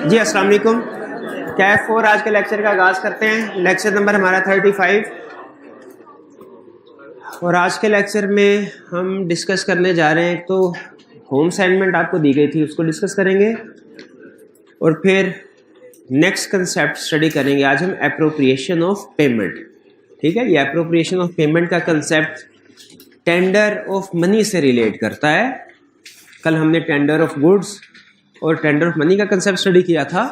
जी अस्सलाम वालेकुम। कैफ 4 आज के लेक्चर का आगाज़ करते हैं। लेक्चर नंबर हमारा 35 और आज के लेक्चर में हम डिस्कस करने जा रहे हैं। तो होम असाइनमेंट आपको दी गई थी, उसको डिस्कस करेंगे और फिर नेक्स्ट कंसेप्ट स्टडी करेंगे। आज हम एप्रोप्रिएशन ऑफ पेमेंट, ठीक है। ये एप्रोप्रिएशन ऑफ पेमेंट का कंसेप्ट टेंडर ऑफ मनी से रिलेट करता है। कल हमने टेंडर ऑफ गुड्स और टेंडर ऑफ मनी का कंसेप्ट स्टडी किया था।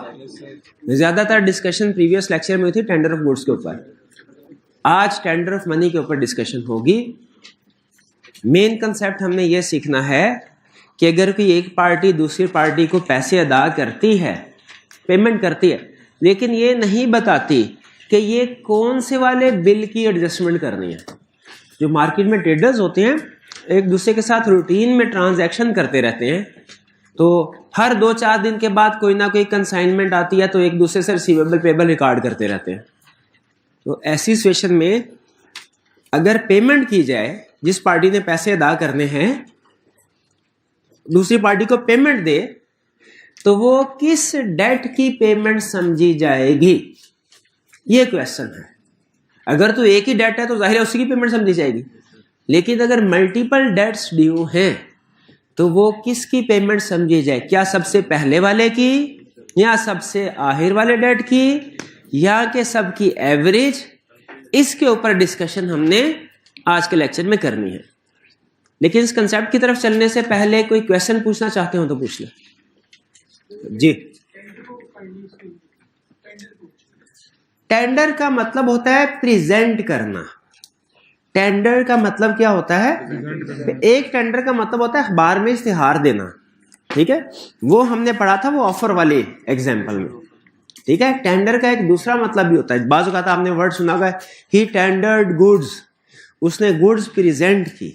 ज़्यादातर डिस्कशन प्रीवियस लेक्चर में हुई थी टेंडर ऑफ गुड्स के ऊपर। आज टेंडर ऑफ मनी के ऊपर डिस्कशन होगी। मेन कंसेप्ट हमने ये सीखना है कि अगर कोई एक पार्टी दूसरी पार्टी को पैसे अदा करती है, पेमेंट करती है, लेकिन ये नहीं बताती कि ये कौन से वाले बिल की एडजस्टमेंट करनी है। जो मार्केट में ट्रेडर्स होते हैं एक दूसरे के साथ रूटीन में ट्रांजैक्शन करते रहते हैं, तो हर 2-4 दिन के बाद कोई ना कोई कंसाइनमेंट आती है तो एक दूसरे से रिसीवेबल पेबल रिकॉर्ड करते रहते हैं। तो ऐसी सिचुएशन में अगर पेमेंट की जाए, जिस पार्टी ने पैसे अदा करने हैं दूसरी पार्टी को पेमेंट दे, तो वो किस डेट की पेमेंट समझी जाएगी, ये क्वेश्चन है। अगर तो एक ही डेट है तो जाहिर है उसी की पेमेंट समझी जाएगी, लेकिन अगर मल्टीपल डेट्स ड्यू हैं तो वो किसकी पेमेंट समझी जाए? क्या सबसे पहले वाले की, या सबसे आखिर वाले डेट की, या कि सबकी एवरेज? इसके ऊपर डिस्कशन हमने आज के लेक्चर में करनी है। लेकिन इस कंसेप्ट की तरफ चलने से पहले कोई क्वेश्चन पूछना चाहते हो तो पूछ ले जी। टेंडर का मतलब होता है प्रेजेंट करना। टेंडर का मतलब क्या होता है? एक टेंडर का मतलब होता है अखबार में इश्तिहार देना, ठीक है। वो हमने पढ़ा था वो ऑफर वाले एग्जाम्पल में, ठीक है। टेंडर का एक दूसरा मतलब भी होता है। बाज़ औक़ात आपने वर्ड सुना होगा, ही टेंडर्ड गुड्स, उसने गुड्स प्रेजेंट की।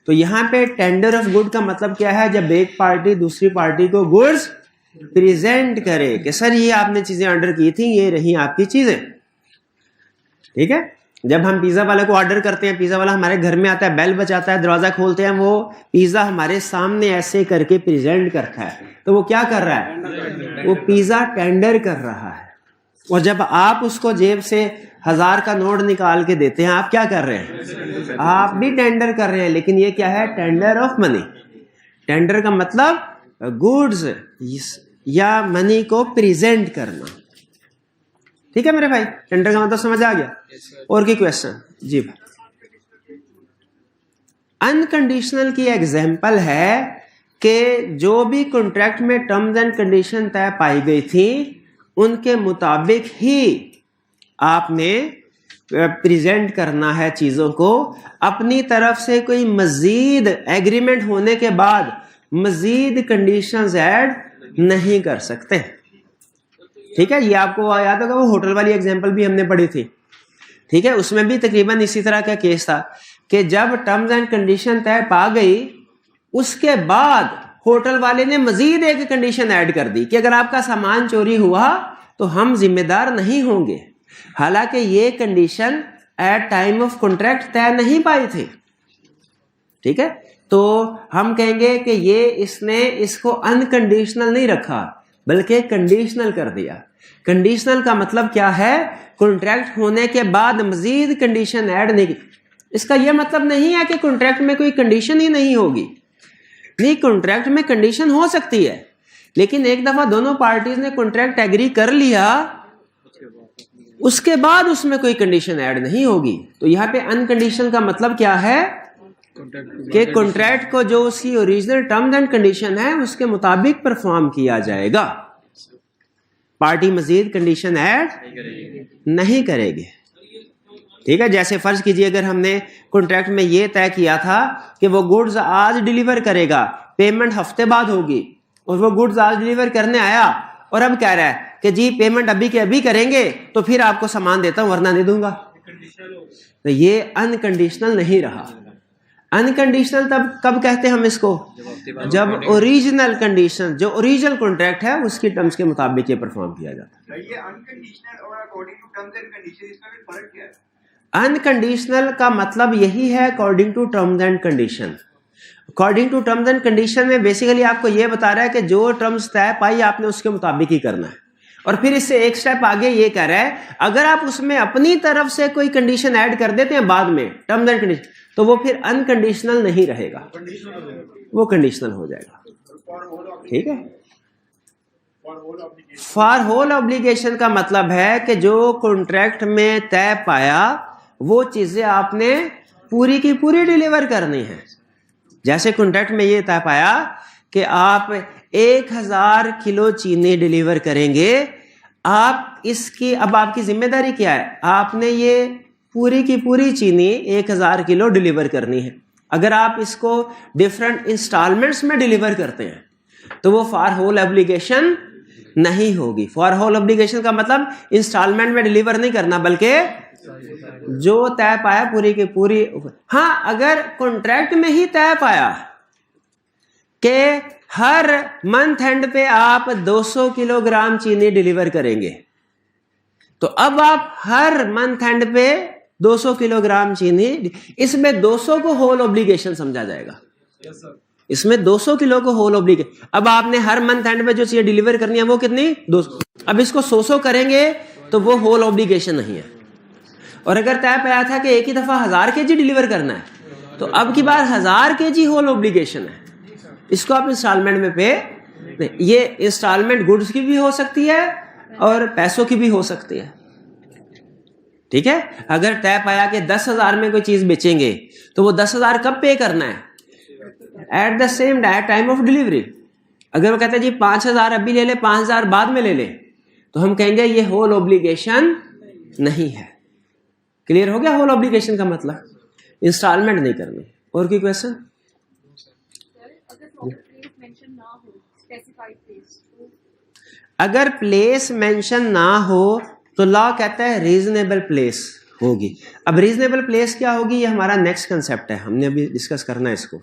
तो यहाँ पे टेंडर ऑफ गुड का मतलब क्या है? जब एक पार्टी दूसरी पार्टी को गुड्स प्रेजेंट करे कि सर ये आपने चीजें ऑर्डर की थी, ये रही आपकी चीजें, ठीक है। जब हम पिज़्ज़ा वाले को ऑर्डर करते हैं, पिज़्ज़ा वाला हमारे घर में आता है, बेल बजाता है, दरवाज़ा खोलते हैं, वो पिज़्ज़ा हमारे सामने ऐसे करके प्रेजेंट करता है, तो वो क्या कर रहा है? वो पिज़्ज़ा टेंडर कर रहा है। और जब आप उसको जेब से 1000 का नोट निकाल के देते हैं, आप क्या कर रहे हैं? आप भी टेंडर कर रहे हैं। लेकिन ये क्या है? Tender of money. टेंडर का मतलब गुड्स या मनी को प्रेजेंट करना, ठीक है मेरे भाई। टेंडर का मतलब समझ आ गया? और की क्वेश्चन जी भाई। अनकंडीशनल की एग्जांपल है कि जो भी कॉन्ट्रैक्ट में टर्म्स एंड कंडीशन तय पाई गई थी उनके मुताबिक ही आपने प्रेजेंट करना है चीजों को। अपनी तरफ से कोई मजीद एग्रीमेंट होने के बाद मजीद कंडीशंस ऐड नहीं कर सकते, ठीक है। ये आपको याद होगा वो होटल वाली एग्जांपल भी हमने पढ़ी थी, ठीक है। उसमें भी तकरीबन इसी तरह का केस था कि जब टर्म्स एंड कंडीशन तय पा गई, उसके बाद होटल वाले ने मजीद एक कंडीशन ऐड कर दी कि अगर आपका सामान चोरी हुआ तो हम जिम्मेदार नहीं होंगे। हालांकि ये condition at time of contract तय नहीं पाई थी, ठीक है। तो हम कहेंगे कि ये इसने इसको अनकंडीशनल नहीं रखा बल्कि कंडीशनल कर दिया। कंडीशनल का मतलब क्या है? कॉन्ट्रैक्ट होने के बाद मजीद कंडीशन ऐड नहीं। इसका यह मतलब नहीं है कि कॉन्ट्रैक्ट में कोई कंडीशन ही नहीं होगी, नहीं, कॉन्ट्रैक्ट में कंडीशन हो सकती है, लेकिन एक दफा दोनों पार्टीज ने कॉन्ट्रैक्ट एग्री कर लिया, उसके बाद उसमें कोई कंडीशन ऐड नहीं होगी। तो यहाँ पे अनकंडीशनल का मतलब क्या है कि कॉन्ट्रैक्ट को जो उसकी ओरिजिनल टर्म्स एंड कंडीशन है उसके मुताबिक परफॉर्म किया जाएगा। पार्टी मजीद कंडीशन ऐड नहीं करेगी, ठीक है। जैसे फर्ज कीजिए अगर हमने कॉन्ट्रैक्ट में ये तय किया था कि वो गुड्स आज डिलीवर करेगा, पेमेंट हफ्ते बाद होगी, और वो गुड्स आज डिलीवर करने आया और अब कह रहा है कि जी पेमेंट अभी के अभी करेंगे तो फिर आपको सामान देता हूं वरना नहीं दूंगा, तो ये अनकंडीशनल नहीं रहा। अनकंडीशनल तब कब कहते हैं हम इसको? जब ओरिजिनल कंडीशन, जो ओरिजिनल कॉन्ट्रैक्ट है उसकी टर्म्स के मुताबिक ये परफॉर्म किया जाता है। ये अनकंडीशनल और according to terms and condition, इसमें भी फर्क क्या है? अनकंडीशनल का मतलब यही है according to terms and condition. According to terms and condition में बेसिकली आपको ये बता रहा है कि जो टर्म्स तय पाई आपने उसके मुताबिक ही करना है। और फिर इससे एक स्टेप आगे ये कह रहा है अगर आप उसमें अपनी तरफ से कोई कंडीशन ऐड कर देते हैं बाद में टर्म्स एंड कंडीशन, तो वो फिर अनकंडीशनल नहीं रहेगा, वो कंडीशनल हो जाएगा। ठीक है। फॉर होल ऑब्लिगेशन का मतलब है कि जो कॉन्ट्रैक्ट में तय पाया वो चीजें आपने पूरी की पूरी डिलीवर करनी है। जैसे कॉन्ट्रैक्ट में ये तय पाया कि आप 1000 किलो चीनी डिलीवर करेंगे, आप इसकी अब आपकी जिम्मेदारी क्या है, आपने ये पूरी की पूरी चीनी 1000 किलो डिलीवर करनी है। अगर आप इसको डिफरेंट इंस्टॉलमेंट्स में डिलीवर करते हैं तो वो फॉर होल ऑब्लिगेशन नहीं होगी। फॉर होल ऑब्लिगेशन का मतलब इंस्टॉलमेंट में डिलीवर नहीं करना बल्कि जो तय पाया पूरी की पूरी। हाँ, अगर कॉन्ट्रैक्ट में ही तय पाया कि हर मंथ एंड पे आप 200 किलोग्राम चीनी डिलीवर करेंगे, तो अब आप हर मंथ एंड पे 200 किलोग्राम चीनी, इसमें 200 को होल ऑब्लिगेशन समझा जाएगा। इसमें 200 किलो को होल ऑब्लिगेशन। अब आपने हर मंथ एंड पे जो चीजें डिलीवर करनी है वो कितनी 200। अब इसको 100 करेंगे तो वो होल ऑब्लिगेशन नहीं है। और अगर तय पाया था कि एक ही दफा 1000 केजी डिलीवर करना है तो अब की बार 1000 केजी होल ऑब्लिगेशन है। इसको आप इंस्टॉलमेंट में पे नहीं, ये इंस्टॉलमेंट गुड्स की भी हो सकती है और पैसों की भी हो सकती है। ठीक है। अगर तय पाया कि 10,000 में कोई चीज बेचेंगे तो वो 10,000 कब पे करना है, at the same time of delivery. अगर वो कहते हैं जी 5,000 अभी ले ले 5,000 बाद में ले ले, तो हम कहेंगे ये होल ऑब्लिगेशन नहीं है। क्लियर हो गया होल ऑब्लिगेशन का मतलब, इंस्टॉलमेंट नहीं करनी। और कोई क्वेश्चन? अगर प्लेस मेंशन ना हो तो लॉ कहता है रीजनेबल प्लेस होगी। अब रीजनेबल प्लेस क्या होगी, ये हमारा नेक्स्ट कंसेप्ट है, हमने अभी डिस्कस करना है इसको,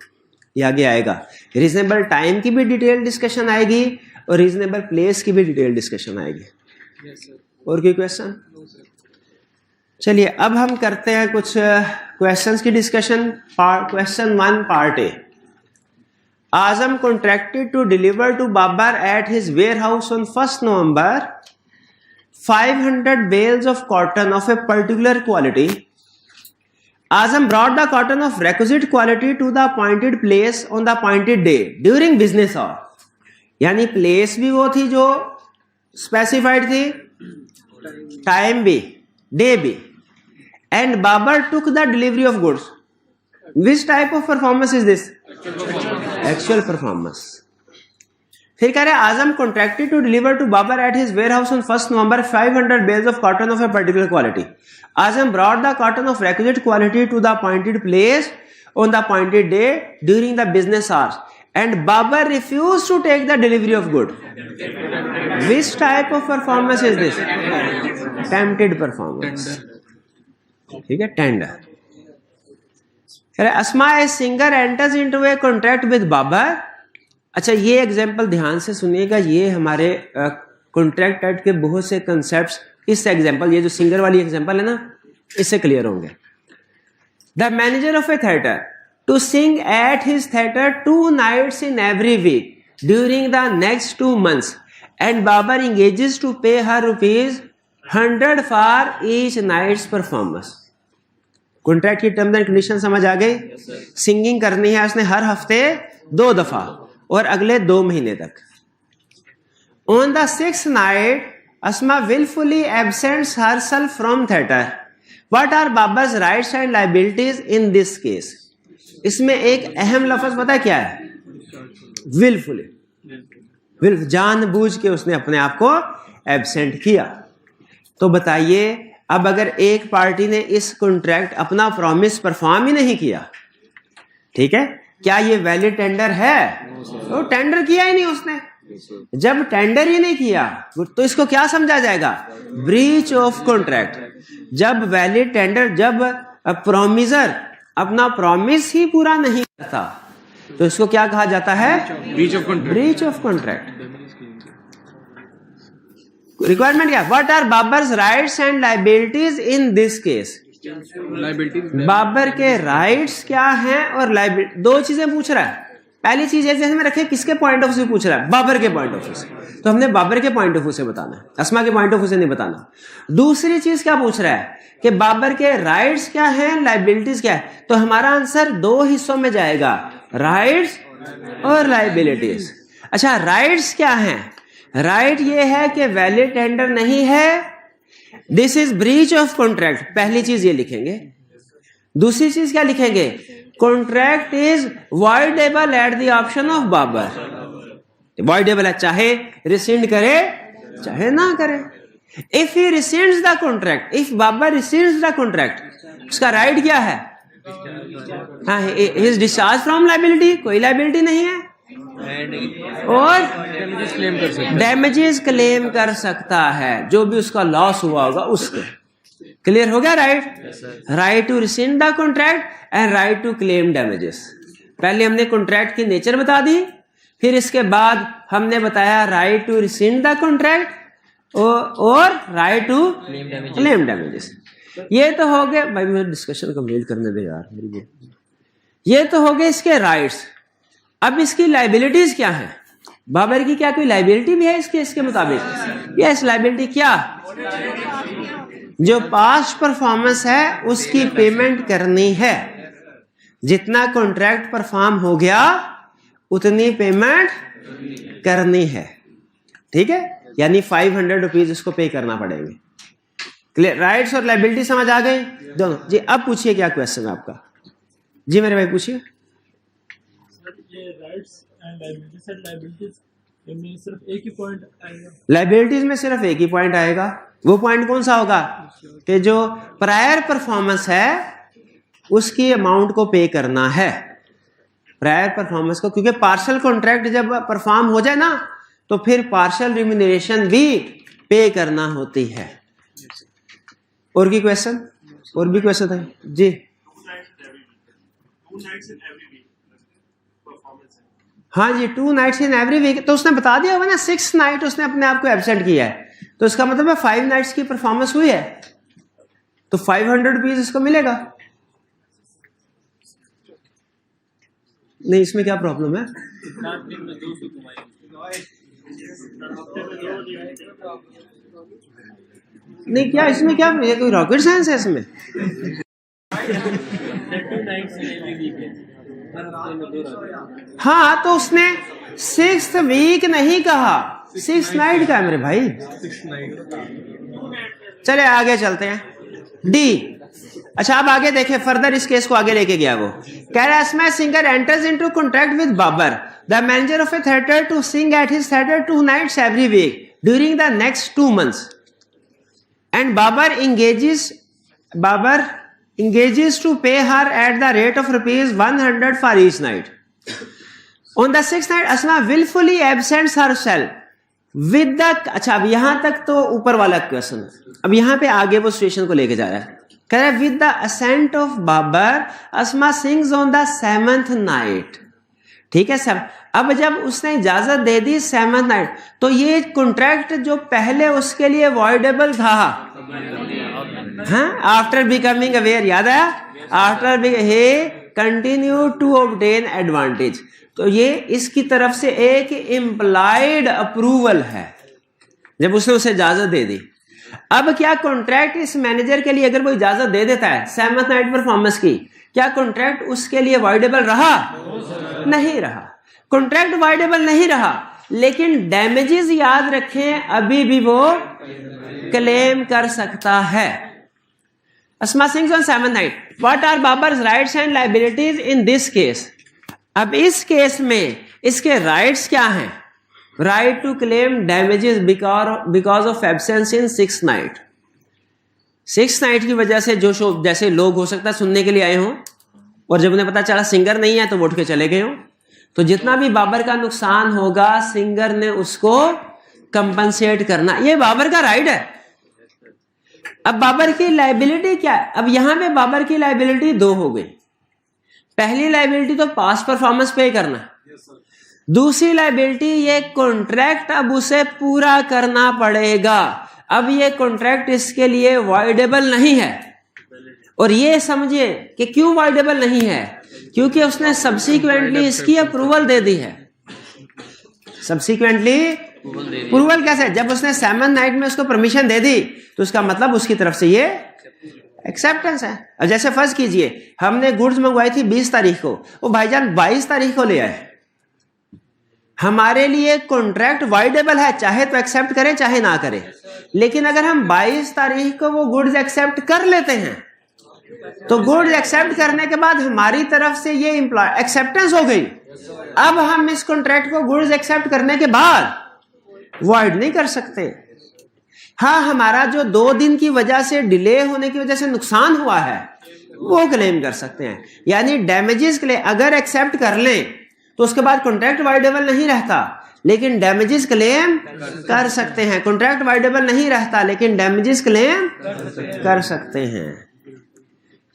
ये आगे आएगा। रीजनेबल टाइम की भी डिटेल डिस्कशन आएगी और रीजनेबल प्लेस की भी डिटेल डिस्कशन आएगी। और कोई क्वेश्चन? चलिए अब हम करते हैं कुछ क्वेश्चंस की discussion. Question 1 part A. Azam contracted to deliver to Babar at his warehouse on 1st November 500 bales of cotton of a particular quality. Azam brought the cotton of requisite quality to the appointed place on the appointed day during business hour. यानी place भी वो थी जो specified थी, time भी, day भी। And Babar took the delivery of goods. Which type of performance is this? Actual performance. फिर कह रहे हैं Azam contracted to deliver to Babar at his warehouse on 1st November 500 bales of cotton of a particular quality. Azam brought the cotton of requisite quality to the appointed place on the appointed day during the business hours, and Babar refused to take the delivery of good. Which type of performance is this? Tempted performance. ठीक है, tender. Asma a singer enters into a contract with Babar. अच्छा, ये example ध्यान से सुनिएगा, ये हमारे contract act के बहुत से कंसेप्ट्स इस एग्जांपल, ये जो सिंगर वाली एग्जांपल है ना, इससे क्लियर होंगे। The manager of a theatre to sing at his theatre 2 nights in every week during the next 2 months, and Babar engages to pay her ₹100 for each night's performance. Contract की terms and condition समझ आ गई? Singing करनी है उसने हर हफ्ते 2 दफा और अगले 2 महीने तक। On the 6th night, Asma willfully absents herself from theatre. What are Babar's rights and liabilities in this case? इसमें एक अहम लफ्ज पता है क्या है? willfully, जानबूझ के उसने अपने आप को एब्सेंट किया। तो बताइए, अब अगर एक पार्टी ने इस कॉन्ट्रैक्ट अपना प्रॉमिस परफॉर्म ही नहीं किया, ठीक है, क्या ये वैलिड टेंडर है? तो टेंडर किया ही नहीं उसने। जब टेंडर ही नहीं किया तो इसको क्या समझा जाएगा? Breach of contract. जब वैलिड टेंडर, जब प्रॉमिसर अपना प्रॉमिस ही पूरा नहीं करता तो इसको क्या कहा जाता है? Breach of contract. रिक्वायरमेंट क्या? What are Babar's rights and liabilities in this case? Babar के राइट्स क्या हैं और लाइबिलिटी, दो चीजें पूछ रहा है। पहली चीज जैसे हमें रखे किसके पॉइंट ऑफ व्यू पूछ रहा है, बाबर के पॉइंट ऑफ व्यू से, तो हमने बाबर के पॉइंट ऑफ व्यू से बताना है, अस्मा के पॉइंट ऑफ व्यू से नहीं बताना। दूसरी चीज क्या पूछ रहा है कि बाबर के राइट्स क्या हैं, लाइबिलिटीज क्या है, तो हमारा आंसर दो हिस्सों में जाएगा, राइट्स और लाइबिलिटीज। अच्छा, राइट्स क्या हैं? राइट ये है कि वैलिड टेंडर नहीं है, this is breach of contract, पहली चीज ये लिखेंगे। दूसरी चीज क्या लिखेंगे, contract is voidable at the option of Babar. Voidable है, चाहे रिसिंड करे चाहे ना करे। If he rescinds the contract, if Babar rescinds the contract, उसका राइट क्या है, हाँ, हिज डिस्चार्ज फ्रॉम लाइबिलिटी, कोई लाइबिलिटी नहीं है, और डैमेजेस क्लेम कर सकता है, जो भी उसका लॉस हुआ होगा उसके। क्लियर हो गया? Right to rescind the contract and right to claim damages. पहले हमने कॉन्ट्रैक्ट की नेचर बता दी, फिर इसके बाद हमने बताया right to rescind the contract और राइट टू क्लेम डैमेजेस। ये तो हो गए भाई, मुझे डिस्कशन कंप्लीट करने दे यार मेरी। ये तो हो गए इसके राइट्स। अब इसकी लाइबिलिटीज क्या है? बाबर की क्या कोई लाइबिलिटी भी है इसके मुताबिक? यस, लाइबिलिटी क्या, जो पास्ट परफॉर्मेंस है उसकी पेमेंट करनी है। जितना कॉन्ट्रैक्ट परफॉर्म हो गया उतनी पेमेंट करनी है, ठीक है, यानी 500 रुपीज उसको पे करना पड़ेंगे। क्लियर? राइट्स और लाइबिलिटी समझ आ गई दोनों जी। अब पूछिए क्या क्वेश्चन है आपका? जी मेरे भाई पूछिए। लाइबिलिटीज में सिर्फ एक ही पॉइंट आएगा। वो पॉइंट कौन सा होगा कि जो प्रायर परफॉर्मेंस है उसकी अमाउंट को पे करना है, प्रायर परफॉर्मेंस को, क्योंकि पार्शियल कॉन्ट्रैक्ट जब परफॉर्म हो जाए ना तो फिर पार्शियल रिम्यूनरेशन भी पे करना होती है। और की क्वेश्चन, और भी क्वेश्चन है जी? हाँ जी, 2 नाइट्स इन एवरी वीक, तो उसने बता दिया होगा ना, 6 नाइट उसने अपने आप को एब्सेंट किया है, तो इसका मतलब है 5 नाइट्स की परफॉर्मेंस हुई है, तो 500 रुपीज इसको मिलेगा। नहीं, इसमें क्या प्रॉब्लम है? नहीं, क्या इसमें क्या, ये कोई रॉकेट साइंस है इसमें? हाँ, तो उसने 6th वीक नहीं कहा, 6 नाइट का है मेरे भाई। चले आगे चलते हैं। डी, अच्छा अब आगे देखें, फर्दर इस केस को आगे लेके गया वो। कह रहा है singer enters into contract with Babar, the manager of a theatre to sing at his theatre 2 nights every week during the next 2 months, and Babar engages to pay her at the rate of ₹100 for each night. On the 6th night, Asma willfully absents herself with the, अच्छा अब यहां तक तो ऊपर वाला question, अब यहां पे आगे वो सिचुएशन को लेके जा रहा है। कह रहा है with the assent of Babar Asma sings on the 7th night, ठीक है सर। अब जब उसने इजाजत दे दी 7th नाइट, तो ये कॉन्ट्रैक्ट जो पहले उसके लिए वॉइडेबल था, हाँ, आफ्टर बिकमिंग अवेयर, याद आया, after he continue to obtain advantage, तो ये इसकी तरफ से एक इम्प्लाइड अप्रूवल है जब उसने उसे इजाजत दे दी। अब क्या कॉन्ट्रैक्ट इस मैनेजर के लिए अगर वो इजाजत दे देता है 7th नाइट परफॉर्मेंस की, क्या कॉन्ट्रैक्ट उसके लिए वॉइडेबल रहा? नहीं रहा, कॉन्ट्रैक्ट वॉइडेबल नहीं रहा, लेकिन डैमेजेस याद रखें अभी भी वो क्लेम कर सकता है। Asma sings on 7th night. What are Babar's rights and liabilities in this case? अब इस केस में इसके राइट्स क्या हैं? Right to claim damages because of absence in 6th night. 6th night की वजह से जो जैसे लोग हो सकता है सुनने के लिए आए हों और जब उन्हें पता चला सिंगर नहीं है तो वो उठ के चले गए हों, तो जितना भी बाबर का नुकसान होगा सिंगर ने उसको कंपनसेट करना, ये बाबर का राइट है। अब बाबर की लाइबिलिटी क्या है? अब यहां पे बाबर की लाइबिलिटी 2 हो गई। पहली लाइबिलिटी तो पास्ट परफॉर्मेंस पे करना, दूसरी लाइबिलिटी ये कॉन्ट्रैक्ट अब उसे पूरा करना पड़ेगा। अब ये कॉन्ट्रैक्ट इसके लिए वॉइडेबल नहीं है, और ये समझिए कि क्यों वाइडेबल नहीं है, क्योंकि उसने सब्सिक्वेंटली इसकी अप्रूवल दे दी है। सब्सिक्वेंटली अप्रूवल कैसे? जब उसने 7th नाइट में उसको परमिशन दे दी तो उसका मतलब उसकी तरफ से ये एक्सेप्टेंस है। और जैसे फर्ज कीजिए हमने गुड्स मंगवाई थी 20 तारीख को, वो भाईजान 22 तारीख को ले आए, हमारे लिए कॉन्ट्रैक्ट वाइडेबल है, चाहे तो एक्सेप्ट करें चाहे ना करें। लेकिन अगर हम 22 तारीख को वो गुड्स एक्सेप्ट कर लेते हैं तो गुड्स एक्सेप्ट करने के बाद हमारी तरफ से ये एक्सेप्टेंस हो गई। अब हम इस कॉन्ट्रैक्ट को गुड्स एक्सेप्ट करने के बाद वॉइड नहीं कर सकते। हाँ, हमारा जो 2 दिन की वजह से, डिले होने की वजह से नुकसान हुआ है वो क्लेम कर सकते हैं। यानी डैमेजेस क्लेम अगर एक्सेप्ट कर लें तो उसके बाद कॉन्ट्रैक्ट वाइडेबल नहीं रहता, लेकिन डैमेजेस क्लेम कर सकते हैं। कॉन्ट्रैक्ट वाइडेबल नहीं रहता लेकिन डैमेजेस क्लेम कर सकते हैं।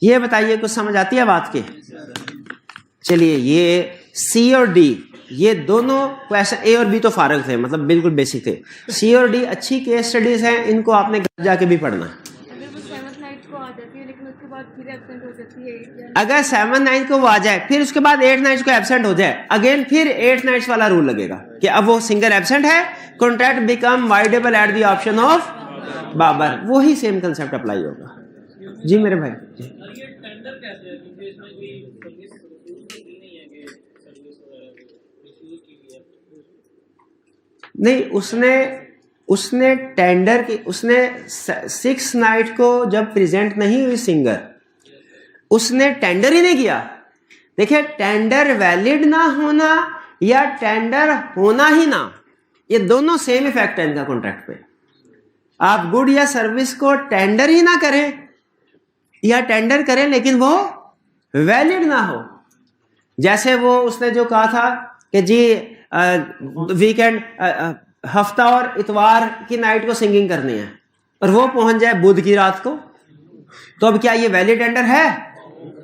ये बताइए कुछ समझ आती है बात की? चलिए, ये सी और डी, ये दोनों क्वेश्चन, ए और बी तो फारग थे, मतलब बिल्कुल बेसिक थे। सी और डी अच्छी केस स्टडीज हैं, इनको आपने घर जाके भी पढ़ना। अगर 7th नाइट को वो आ जाए फिर उसके बाद 8th नाइट को एब्सेंट हो जाए, अगेन फिर 8th नाइट्स वाला रूल लगेगा कि अब वो सिंगल एब्सेंट है, contract become voidable at the option of Babar. वही सेम कंसेप्ट अप्लाई होगा। जी मेरे भाई जी। नहीं, उसने टेंडर की, उसने 6th नाइट को जब प्रेजेंट नहीं हुई सिंगर, उसने टेंडर ही नहीं किया। देखिए, टेंडर वैलिड ना होना या टेंडर होना ही ना, ये दोनों सेम इफेक्ट है इनका कॉन्ट्रैक्ट पे। आप गुड या सर्विस को टेंडर ही ना करें या टेंडर करें लेकिन वो वैलिड ना हो। जैसे वो उसने जो कहा था कि जी वीकेंड, हफ्ता और इतवार की नाइट को सिंगिंग करनी है और वो पहुंच जाए बुध की रात को, तो अब क्या ये वैलिड टेंडर है?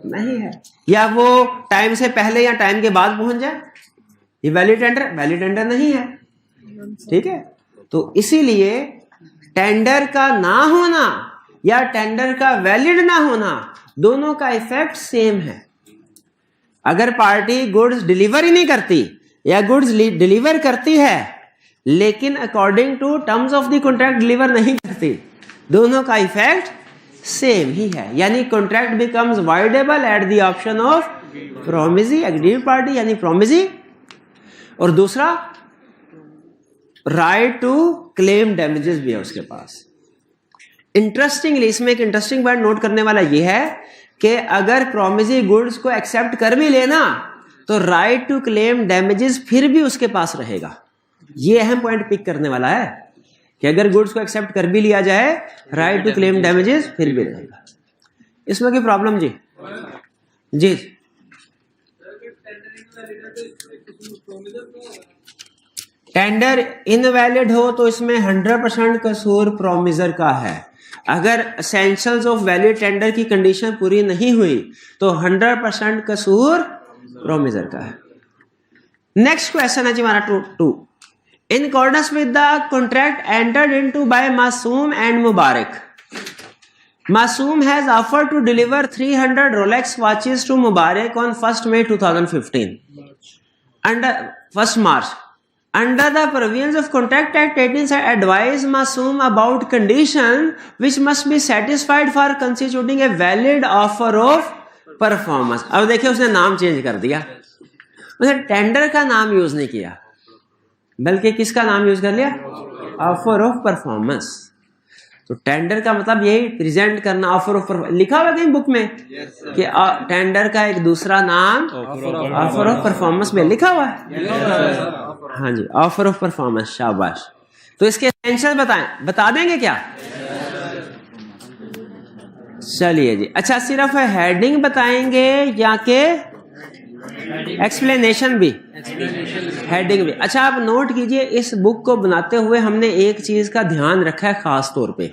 नहीं है। या वो टाइम से पहले या टाइम के बाद पहुंच जाए, ये वैलिड टेंडर नहीं है। ठीक है, तो इसीलिए टेंडर का ना होना या टेंडर का वैलिड ना होना, दोनों का इफेक्ट सेम है। अगर पार्टी गुड्स डिलीवर ही नहीं करती या गुड्स डिलीवर करती है लेकिन according to terms of the contract deliver नहीं करती, दोनों का इफेक्ट सेम ही है। यानी contract becomes voidable at the option of promisee, agreed party यानी प्रोमिसी, और दूसरा राइट टू क्लेम डैमेजेस भी है उसके पास। इंटरेस्टिंगली, इसमें एक इंटरेस्टिंग पॉइंट नोट करने वाला यह है कि अगर प्रोमिसी गुड्स को एक्सेप्ट कर भी लेना तो राइट टू क्लेम डैमेजेस फिर भी उसके पास रहेगा। ये अहम पॉइंट पिक करने वाला है कि अगर गुड्स को एक्सेप्ट कर भी लिया जाए, राइट टू क्लेम डैमेजेस फिर भी रहेगा। इसमें कोई प्रॉब्लम? जी जी। टेंडर इनवैलिड हो तो इसमें 100% कसूर प्रोमिसर का है। अगर एसेंशियल्स ऑफ वैलिड टेंडर की कंडीशन पूरी नहीं हुई तो 100% कसूर प्रोमिसर का है। नेक्स्ट क्वेश्चन है जी हमारा 2। In accordance with the contract entered into by Masoom and Mubarak, Masoom has offered to deliver 300 Rolex watches to Mubarak on 1st May 2015 under 1st March. Under the provisions of Contract Act 18 advise Masoom about condition which must be satisfied for constituting a valid offer of performance. अब देखिए उसने नाम change कर दिया, उसने tender का नाम use नहीं किया बल्कि किसका नाम यूज कर लिया? Offer of performance. तो टेंडर का मतलब यही प्रेजेंट करना, ऑफर ऑफ परफॉर्मेंस। लिखा हुआ कहीं बुक में कि टेंडर का एक दूसरा नाम ऑफर ऑफ परफॉर्मेंस में लिखा हुआ है। हाँ जी, ऑफर ऑफ परफॉर्मेंस, शाबाश। तो इसके एसेंशियल बता देंगे क्या? चलिए जी। अच्छा, सिर्फ हेडिंग बताएंगे या के एक्सप्लेनेशन भी? हेडिंग भी। अच्छा, आप नोट कीजिए, इस बुक को बनाते हुए हमने एक चीज का ध्यान रखा है खास तौर पे,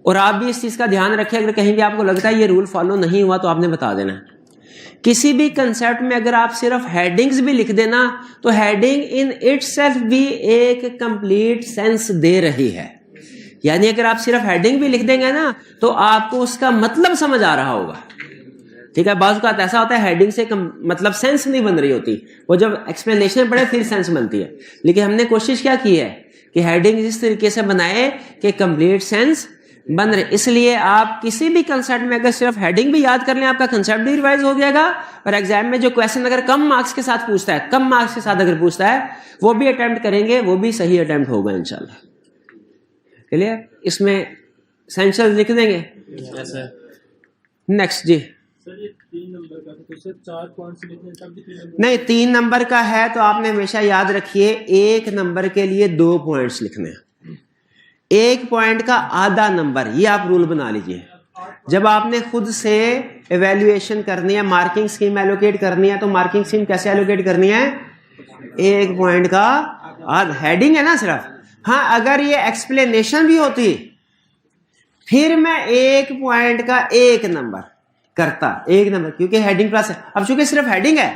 और आप भी इस चीज का ध्यान रखें। अगर कहीं भी आपको लगता है ये रूल फॉलो नहीं हुआ तो आपने बता देना। किसी भी कंसेप्ट में अगर आप सिर्फ हेडिंग्स भी लिख देना तो हेडिंग इन इटसेल्फ भी एक कंप्लीट सेंस दे रही है। यानी अगर आप सिर्फ हेडिंग भी लिख देंगे ना तो आपको उसका मतलब समझ आ रहा होगा, ठीक है। बाज़ औक़ात ऐसा होता है हेडिंग से मतलब सेंस नहीं बन रही होती, वो जब एक्सप्लेनेशन पढ़े फिर सेंस बनती है। लेकिन हमने कोशिश क्या की है कि हेडिंग इस तरीके से बनाए कि कंप्लीट सेंस बन रहे। इसलिए आप किसी भी कंसेप्ट में अगर सिर्फ हेडिंग भी याद कर लें, आपका कंसेप्ट भी रिवाइज हो जाएगा, और एग्जाम में जो क्वेश्चन अगर कम मार्क्स के साथ पूछता है, कम मार्क्स के साथ अगर पूछता है, वो भी अटेम्प्ट करेंगे, वो भी सही अटेम्प्ट होगा इंशाल्लाह। क्लियर? इसमें एसेंशियल्स लिख देंगे। नेक्स्ट जी। सर ये 3 नंबर का तो सर 4 पॉइंट्स लिखने तब भी 3 नंबर नहीं, 3 नंबर का है तो आपने हमेशा याद रखिए 1 नंबर के लिए 2 पॉइंट्स लिखने हैं। 1 पॉइंट का आधा नंबर, ये आप रूल बना लीजिए। जब आपने खुद से एवेल्युएशन करनी है, मार्किंग स्कीम एलोकेट करनी है, तो मार्किंग स्कीम कैसे एलोकेट करनी है? 1 पॉइंट का आधा। हेडिंग है ना सिर्फ। हाँ, अगर ये एक्सप्लेनेशन भी होती फिर मैं 1 पॉइंट का 1 नंबर करता, 1 नंबर, क्योंकि हेडिंग प्लस है। अब चूंकि सिर्फ हेडिंग है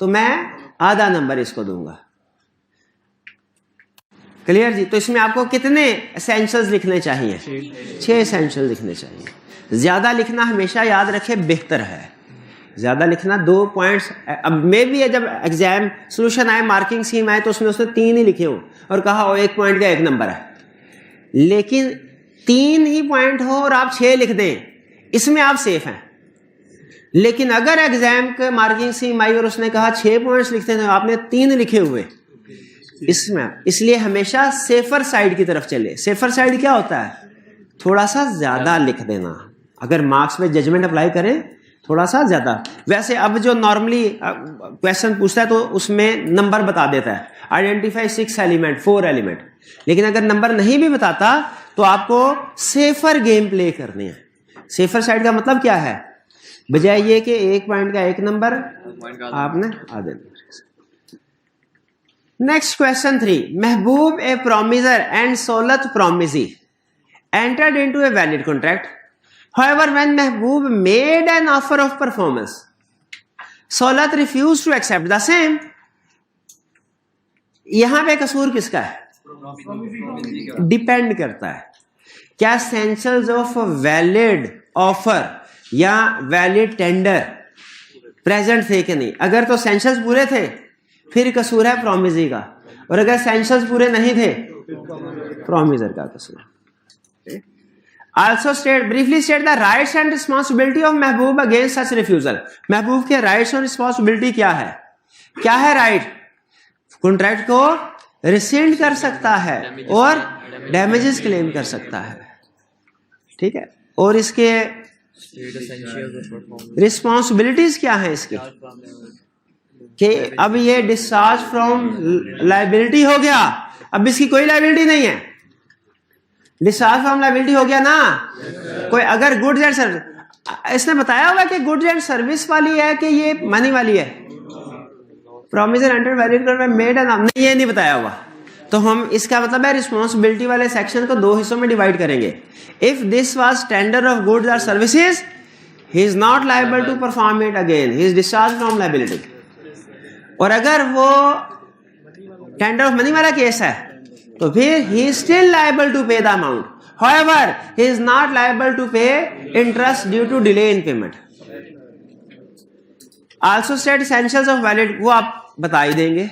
तो मैं आधा नंबर इसको दूंगा। क्लियर जी? तो इसमें आपको कितने एसेंशियल्स लिखने चाहिए? 6 एसेंशियल लिखने चाहिए। ज्यादा लिखना हमेशा याद रखे बेहतर है, ज्यादा लिखना। 2 पॉइंट्स अब मे भी है, जब एग्जाम सोल्यूशन आए, मार्किंग स्कीम आए, तो उसमें उसने 3 ही लिखे हो और कहा हो 1 पॉइंट का 1 नंबर है, लेकिन 3 ही पॉइंट हो और आप 6 लिख दें, इसमें आप सेफ हैं। लेकिन अगर एग्जाम के मार्किंग स्कीम आई और उसने कहा 6 पॉइंट्स लिखते हैं, आपने 3 लिखे हुए, इसमें इसलिए हमेशा सेफर साइड की तरफ चले। सेफर साइड क्या होता है? थोड़ा सा ज्यादा लिख देना। अगर मार्क्स में जजमेंट अप्लाई करें, थोड़ा सा ज्यादा। वैसे अब जो नॉर्मली क्वेश्चन पूछता है तो उसमें नंबर बता देता है, आइडेंटिफाई 6 एलिमेंट, 4 एलिमेंट। लेकिन अगर नंबर नहीं भी बताता तो आपको सेफर गेम प्ले करनी है। सेफर साइड का मतलब क्या है? बजाय ये कि 1 पॉइंट का 1 नंबर आपने आधे number. Next question 3। Mehboob a promiser and Saulat promisee entered into a valid contract. However, when Mehboob made an offer of performance, Solat refused to accept the same. यहां पे कसूर किसका है? डिपेंड करता है। क्या एसेंशियल्स ऑफ वैलिड ऑफर या valid tender present थे कि नहीं? अगर तो एसेंशियल्स पूरे थे फिर कसूर है प्रोमिसी का, और अगर एसेंशियल्स पूरे नहीं थे प्रोमिसर का कसूर। Also briefly state the rights and responsibility of Mehboob against such refusal. महबूब के राइट्स और रिस्पॉन्सिबिलिटी क्या है? क्या है राइट? कॉन्ट्रैक्ट को रिसेंड कर सकता है और डैमेजेस क्लेम कर सकता है, ठीक है। और इसके रिस्पॉन्सिबिलिटीज क्या है इसकी? कि अब ये डिस्चार्ज फ्रॉम लायबिलिटी हो गया, अब इसकी कोई लायबिलिटी नहीं है। डिस्चार्ज फ्रॉम लायबिलिटी हो गया ना। कोई अगर गुड्स एंड सर्विस, इसने बताया होगा कि गुड्स एंड सर्विस वाली है कि ये मनी वाली है? Promisor enter valid contract made and नहीं, ये नहीं बताया हुआ। तो हम इसका मतलब है रिस्पॉन्सिबिलिटी वाले सेक्शन को 2 हिस्सों में डिवाइड करेंगे। If this was tender of goods और services, he is not liable to perform it again, he is discharge from liability. और अगर वो टेंडर ऑफ मनी वाला केस है तो फिर he is still liable to pay the amount. However, he is not liable to pay interest due to delay in payment. Also state essentials of valid, वो आप बता ही देंगे।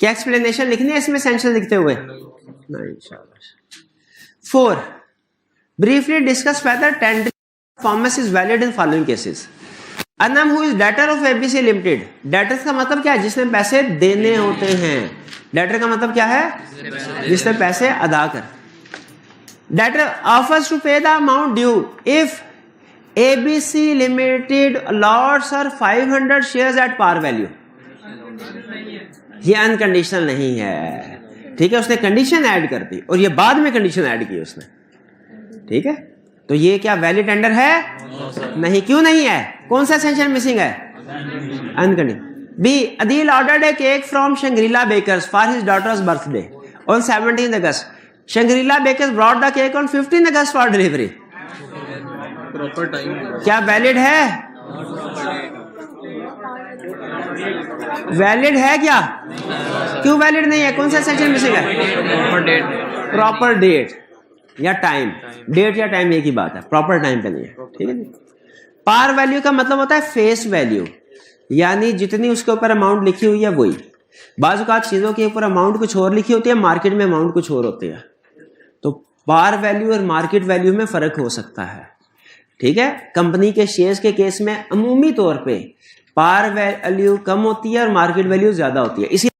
क्या एक्सप्लेनेशन लिखनी है इसमें essentials लिखते हुए? नहीं इंशाल्लाह। 4. Briefly discuss whether tender performance is valid in following cases. Anam who is debtor of ABC Limited. Debtor का मतलब क्या है? जिसने पैसे देने होते हैं। डेटर का मतलब क्या है? जिसने पैसे अदा कर। Debtor offers to pay the amount due if ABC limited allots her 500 shares at par value. ये अनकंडीशनल नहीं है, ठीक है। उसने कंडीशन ऐड कर दी और ये बाद में कंडीशन ऐड की उसने, ठीक है। तो ये क्या वैलिड टेंडर है? नहीं। क्यों नहीं है? कौन सा एसेंशियल मिसिंग है? Unconditional. B. Adil ordered a cake from Shangri-La Bakers for his daughter's birthday on 17th August. Shangri-La Bakers brought the cake on 15th August for delivery. Proper time क्या valid है? Valid है क्या? क्यों valid नहीं है? कौन सा section missing है? Proper date. Proper date. या टाइम, डेट या टाइम एक ही बात है, प्रॉपर टाइम पे नहीं है, ठीक है जी। पार वैल्यू का मतलब होता है फेस वैल्यू, यानी जितनी उसके ऊपर अमाउंट लिखी हुई है वही। बाज़ औक़ात चीज़ों के ऊपर अमाउंट कुछ और लिखी होती है, मार्केट में अमाउंट कुछ और होती है, तो पार वैल्यू और मार्केट वैल्यू में फ़र्क हो सकता है, ठीक है। कंपनी के शेयर्स के केस में अमूमी तौर पे पार वैल्यू कम होती है और मार्केट वैल्यू ज़्यादा होती है, इसीलिए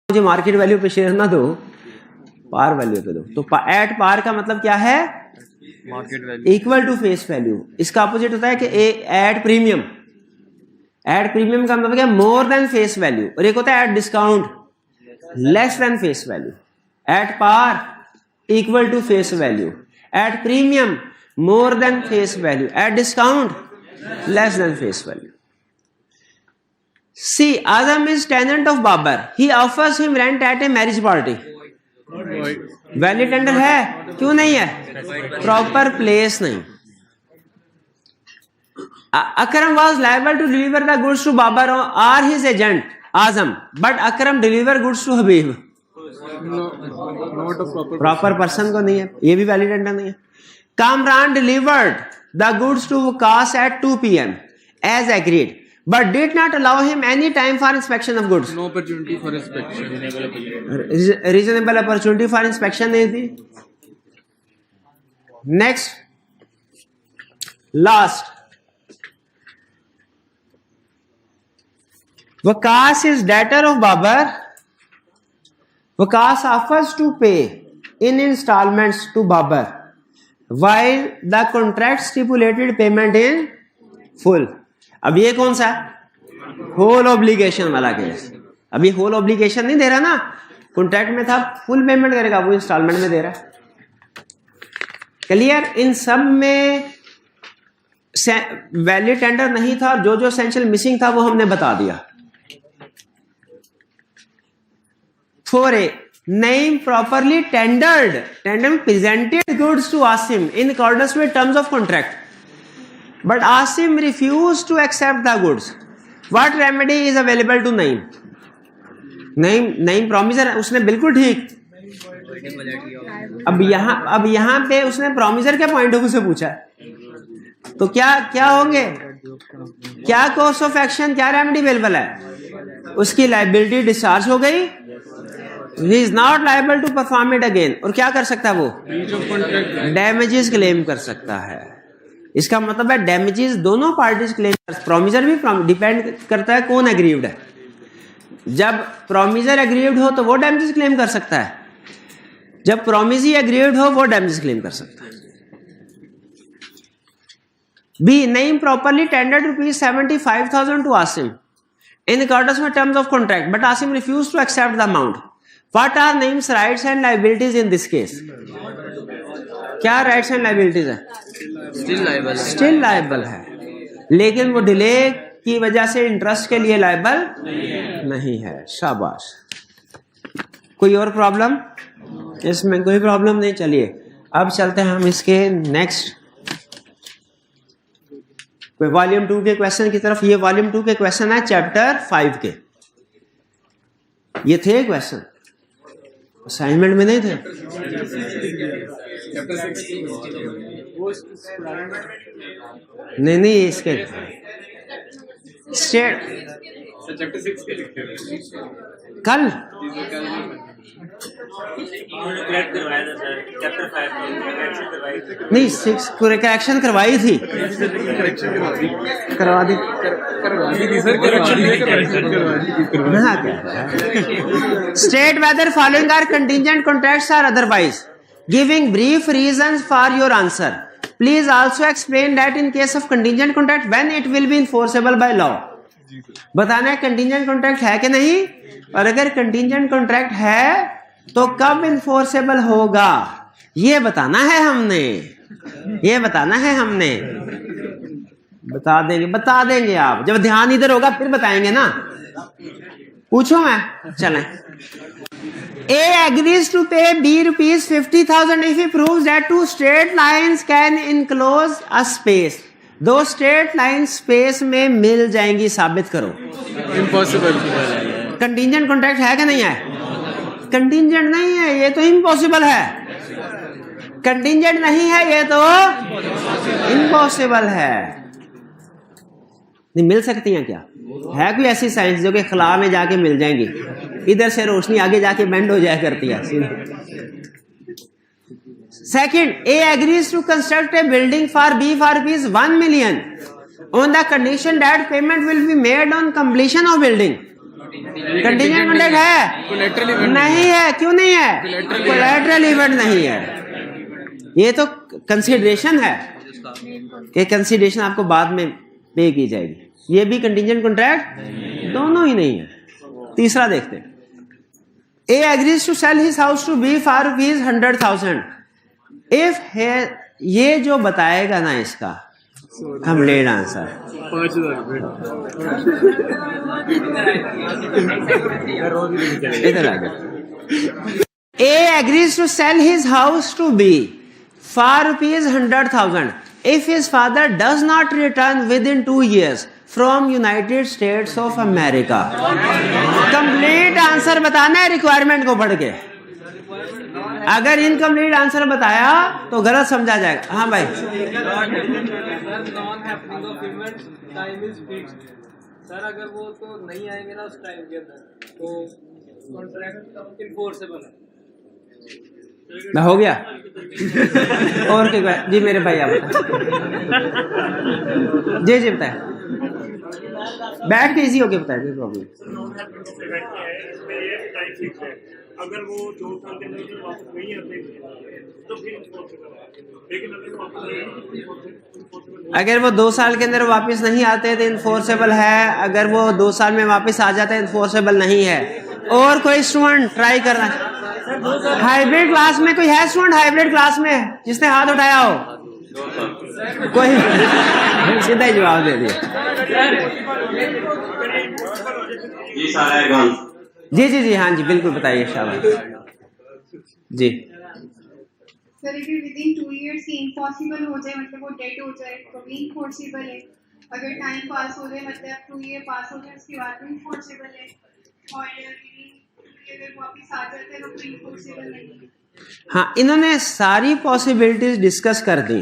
मुझे मार्केट वैल्यू पे शेयर ना दो, पार वैल्यू पे दो। तो एट पार का मतलब क्या है? Market value equal to face value. इसका अपोजिट होता है कि एट प्रीमियम। एट प्रीमियम का मतलब क्या? More than face value. और एक होता है at discount, less than face value. At par equal to face value, at premium more than face value, at discount less than face value. C Azam is tenant of Babar, he offers him rent at a marriage party. Valid tender है? क्यों नहीं है? Proper place नहीं। Akram was liable to deliver the goods to Babar or his agent Azam, but Akram deliver goods to Habib. Not a proper person को नहीं है, ये भी वैलिड टेंडर नहीं है। Kamran delivered the goods to Waqas at 2 p.m. as agreed, but did not allow him any time for inspection of goods. No opportunity for inspection. Reasonable opportunity for inspection नहीं थी। Next, last. Waqas is debtor of Babar. Waqas offers to pay in installments to Babar, while the contract stipulated payment in full. अब ये कौन सा? Whole obligation वाला case. अभी whole obligation नहीं दे रहा ना, कॉन्ट्रैक्ट में था फुल पेमेंट करेगा, वो इंस्टॉलमेंट में दे रहा है। क्लियर? इन सब में वैलिड टेंडर नहीं था, जो जो एसेंशियल मिसिंग था वो हमने बता दिया। For a name properly tendered, tender presented goods to Asim in accordance with terms of contract, but Asim refused to accept the goods. What remedy is available to Naim? Naim promiser, उसने बिल्कुल ठीक। अब यहाँ पे उसने promisor के point of view से पूछा, तो क्या होंगे? क्या कोर्स ऑफ एक्शन, क्या रेमेडी अवेलेबल है? उसकी लायबिलिटी डिस्चार्ज हो गई, he is not liable to perform it again, और क्या कर सकता है वो? डैमेजेस क्लेम कर सकता है। इसका मतलब है डैमेजेस दोनों पार्टीज क्लेम कर, प्रोमिसर भी डिपेंड करता है कौन एग्रीव्ड है। जब प्रोमिसर एग्रीव्ड हो तो वो डैमेजेस क्लेम कर सकता है, जब प्रोमिसी एग्रीव्ड हो वो डैमेजेस क्लेम कर सकता है। B. Naim properly tendered ₹75,000 to Asim in accordance with terms of contract, but Asim refused to accept the amount. What are Naim's rights and liabilities in this case? क्या rights and liabilities है? Still liable है, लेकिन वो delay की वजह से interest के लिए लायबल नहीं है। शाबाश। कोई और प्रॉब्लम? इसमें कोई प्रॉब्लम नहीं। चलिए अब चलते हैं हम इसके नेक्स्ट वॉल्यूम 2 के क्वेश्चन की तरफ। ये वॉल्यूम 2 के क्वेश्चन है चैप्टर 5 के। ये थे क्वेश्चन, असाइनमेंट में नहीं थे। नहीं इसके स्टेट कल नहीं 6 करेक्शन करवाई थी, करवा दी state whether following are contingent contracts or otherwise, giving brief reasons for your answer. Please also explain that in case of contingent contract when it will be enforceable by law. बताना है contingent contract है कि नहीं, और अगर contingent contract है तो कब इन्फोर्सेबल होगा, ये बताना है हमने, ये बताना है हमने। बता देंगे आप, जब ध्यान इधर होगा फिर बताएंगे ना। पूछो मैं, चलें। A agrees to pay B ₹50,000 if he proves that 2 straight lines can enclose a space. 2 straight lines space में मिल जाएंगी, साबित करो। इम्पॉसिबल। कंटिजेंट कॉन्ट्रैक्ट है कि नहीं है? कंटिजेंट नहीं है, ये तो इम्पॉसिबल है। कंटिंजेंट नहीं है, ये तो इम्पॉसिबल है। नहीं मिल सकती हैं क्या? है कोई ऐसी साइंस जो कि खला में जाके मिल जाएंगी? इधर से रोशनी आगे जाके बेंड हो जाया करती है। Second, A agrees to construct a building for B for rupees 1 million on the condition that payment will be made on completion of building. Contingent contract है? नहीं है। क्यों नहीं है? कोलैटरल इवेंट नहीं है। ये तो कंसीडरेशन है कि कंसीडरेशन आपको बाद में पे की जाएगी। ये भी कंटीजेंट कॉन्ट्रैक्ट दोनों ही नहीं है। तीसरा देखते हैं, A agrees to sell his house to B for rupees 100,000 if है, ये जो बताएगा ना इसका कंप्लीट आंसर 5,000 इधर आ गया। A agrees to sell his house to B for rupees 100,000 if his father does not return within 2 years from United States of America। Complete answer बताना है रिक्वायरमेंट को पढ़ के। अगर इनकम्प्लीट आंसर बताया तो गलत समझा जाएगा। हाँ भाई, सर अगर वो तो नहीं आएंगे ना उस टाइम के अंदर तो कॉन्ट्रैक्ट इनफोर्सेबल है। हो गया। और क्या जी मेरे भाई आप जी जी बताए, बैठ के इजी हो गया, बताए प्रॉब्लम। अगर वो 2 साल के अंदर वापस नहीं आते तो फिर लेकिन अगर वो 2 साल के अंदर वापस नहीं आते तो इनफोर्सेबल है। अगर वो 2 साल में वापस आ जाते हैं इनफोर्सेबल नहीं है। और कोई स्टूडेंट ट्राई करना? हाइब्रिड क्लास में कोई है स्टूडेंट हाइब्रिड क्लास में जिसने हाथ उठाया हो? कोई? सीधा ही जवाब दे दिया। जी जी जी हाँ जी बिल्कुल बताइए शाबाश जी। सर अगर विदिन 2 इयर्स ही इम्पॉसिबल हो जाए, मतलब वो डेड हो जाए तो भी इनफोर्सेबल है। अगर टाइम पास हो जाए, मतलब 2 ईयर पास हो जाए उसके बाद भी इनफोर्सेबल है। और अगर वापस आ जाते हैं तो फिर इनफोर्सेबल नहीं है। हाँ, इन्होंने सारी पॉसिबिलिटीज डिस्कस कर दी।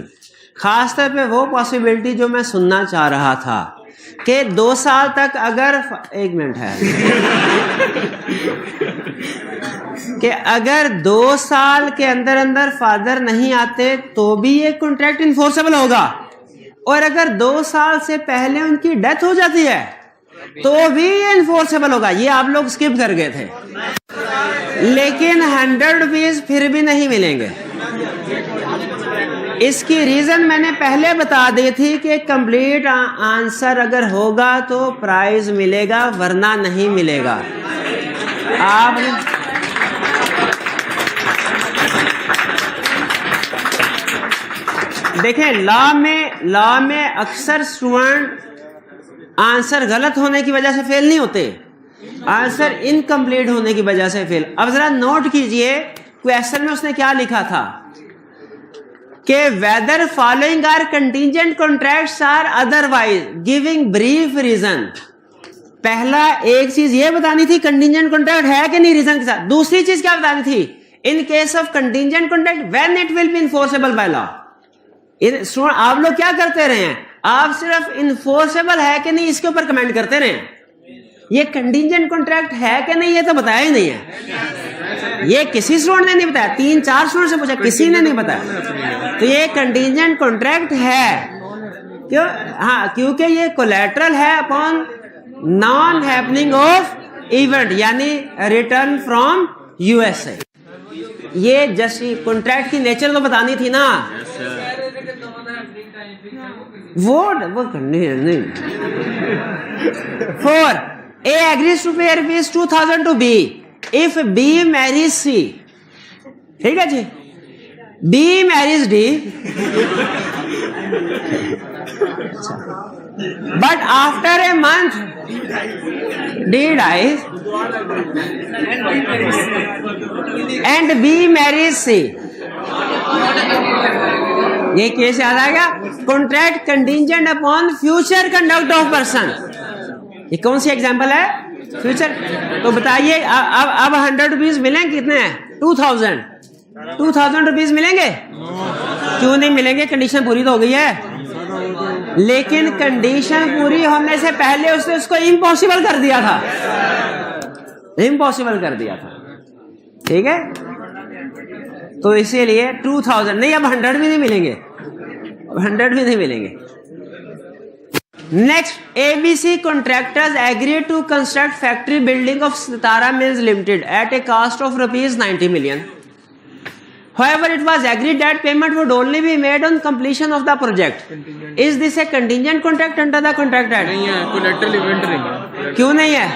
खासतौर पे वो पॉसिबिलिटी जो मैं सुनना चाह रहा था कि 2 साल तक अगर 1 मिनट है कि अगर 2 साल के अंदर अंदर फादर नहीं आते तो भी ये कॉन्ट्रैक्ट इन्फोर्सेबल होगा। और अगर 2 साल से पहले उनकी डेथ हो जाती है तो भी ये इन्फोर्सेबल होगा। ये आप लोग स्किप कर गए थे। लेकिन 100 रुपीज फिर भी नहीं मिलेंगे। इसकी रीजन मैंने पहले बता दी थी कि कंप्लीट आंसर अगर होगा तो प्राइज मिलेगा, वरना नहीं मिलेगा। आप देखें, लॉ में अक्सर स्टूडेंट आंसर गलत होने की वजह से फेल नहीं होते, आंसर इनकम्प्लीट होने की वजह से फेल। अब जरा नोट कीजिए क्वेश्चन में उसने क्या लिखा था कि whether following are contingent contracts or otherwise giving brief reason. पहला एक चीज ये बतानी थी कंटीजेंट कॉन्ट्रैक्ट है कि नहीं रीजन के साथ। दूसरी चीज क्या बतानी थी, इन case of contingent contract when it will be enforceable by law. आप लोग क्या करते रहे हैं, आप सिर्फ इन्फोर्सेबल है कि नहीं इसके ऊपर कमेंट करते रहे। ये कंटीजेंट कॉन्ट्रैक्ट है कि नहीं ये तो बताया ही नहीं है। ये किसी स्टूडेंट ने नहीं बताया, 3-4 स्टूडेंट से पूछा, किसी ने नहीं बताया। तो ये कंटीजेंट कॉन्ट्रैक्ट है क्यों? हाँ, क्योंकि ये कोलैटरल है upon non happening of event, यानी रिटर्न फ्रॉम यूएसए। ये जस्ट कॉन्ट्रैक्ट की नेचर तो बतानी थी ना। वो करनी नहीं। 4, A agrees to pay rupees 2,000 to B if B marries C। ठीक है जी, B marries D but after a month D dies and B marries C। ये केस याद आ गया, contract contingent upon future conduct of person. ये कौन सी example है, future. तो बताइए अब 100 रुपीज मिलेंगे, कितने हैं 2000। 2000 रुपीज मिलेंगे? क्यों नहीं मिलेंगे? कंडीशन पूरी तो हो गई है, लेकिन कंडीशन पूरी होने से पहले उसने उसको इम्पॉसिबल कर दिया था, इम्पॉसिबल कर दिया था। ठीक है, तो इसीलिए 2000 नहीं, अब 100 भी नहीं मिलेंगे, अब 100 भी नहीं मिलेंगे। Next, ABC contractors agreed to construct factory building of Sitara Mills Limited at a cost of ₹90 million. However, it was agreed that payment would only be made on completion of the project. Is this a contingent contract under the Contract Act? नहीं है, collateral event नहीं है। क्यों नहीं है?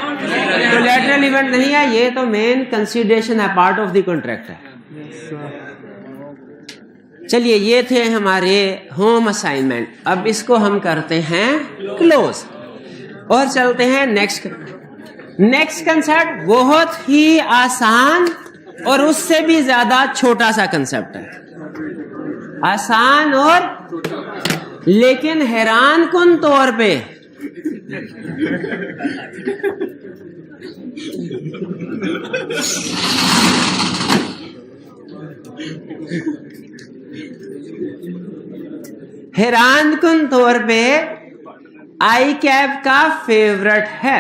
Collateral event नहीं है, ये तो मेन कंसिडरेशन है, पार्ट ऑफ द कॉन्ट्रैक्ट है। चलिए, ये थे हमारे होम असाइनमेंट। अब इसको हम करते हैं क्लोज और चलते हैं नेक्स्ट कंसेप्ट। बहुत ही आसान और उससे भी ज्यादा छोटा सा कंसेप्ट है, आसान और लेकिन हैरान कुन तौर पे हैरान कुन तौर पे आई कैप का फेवरेट है।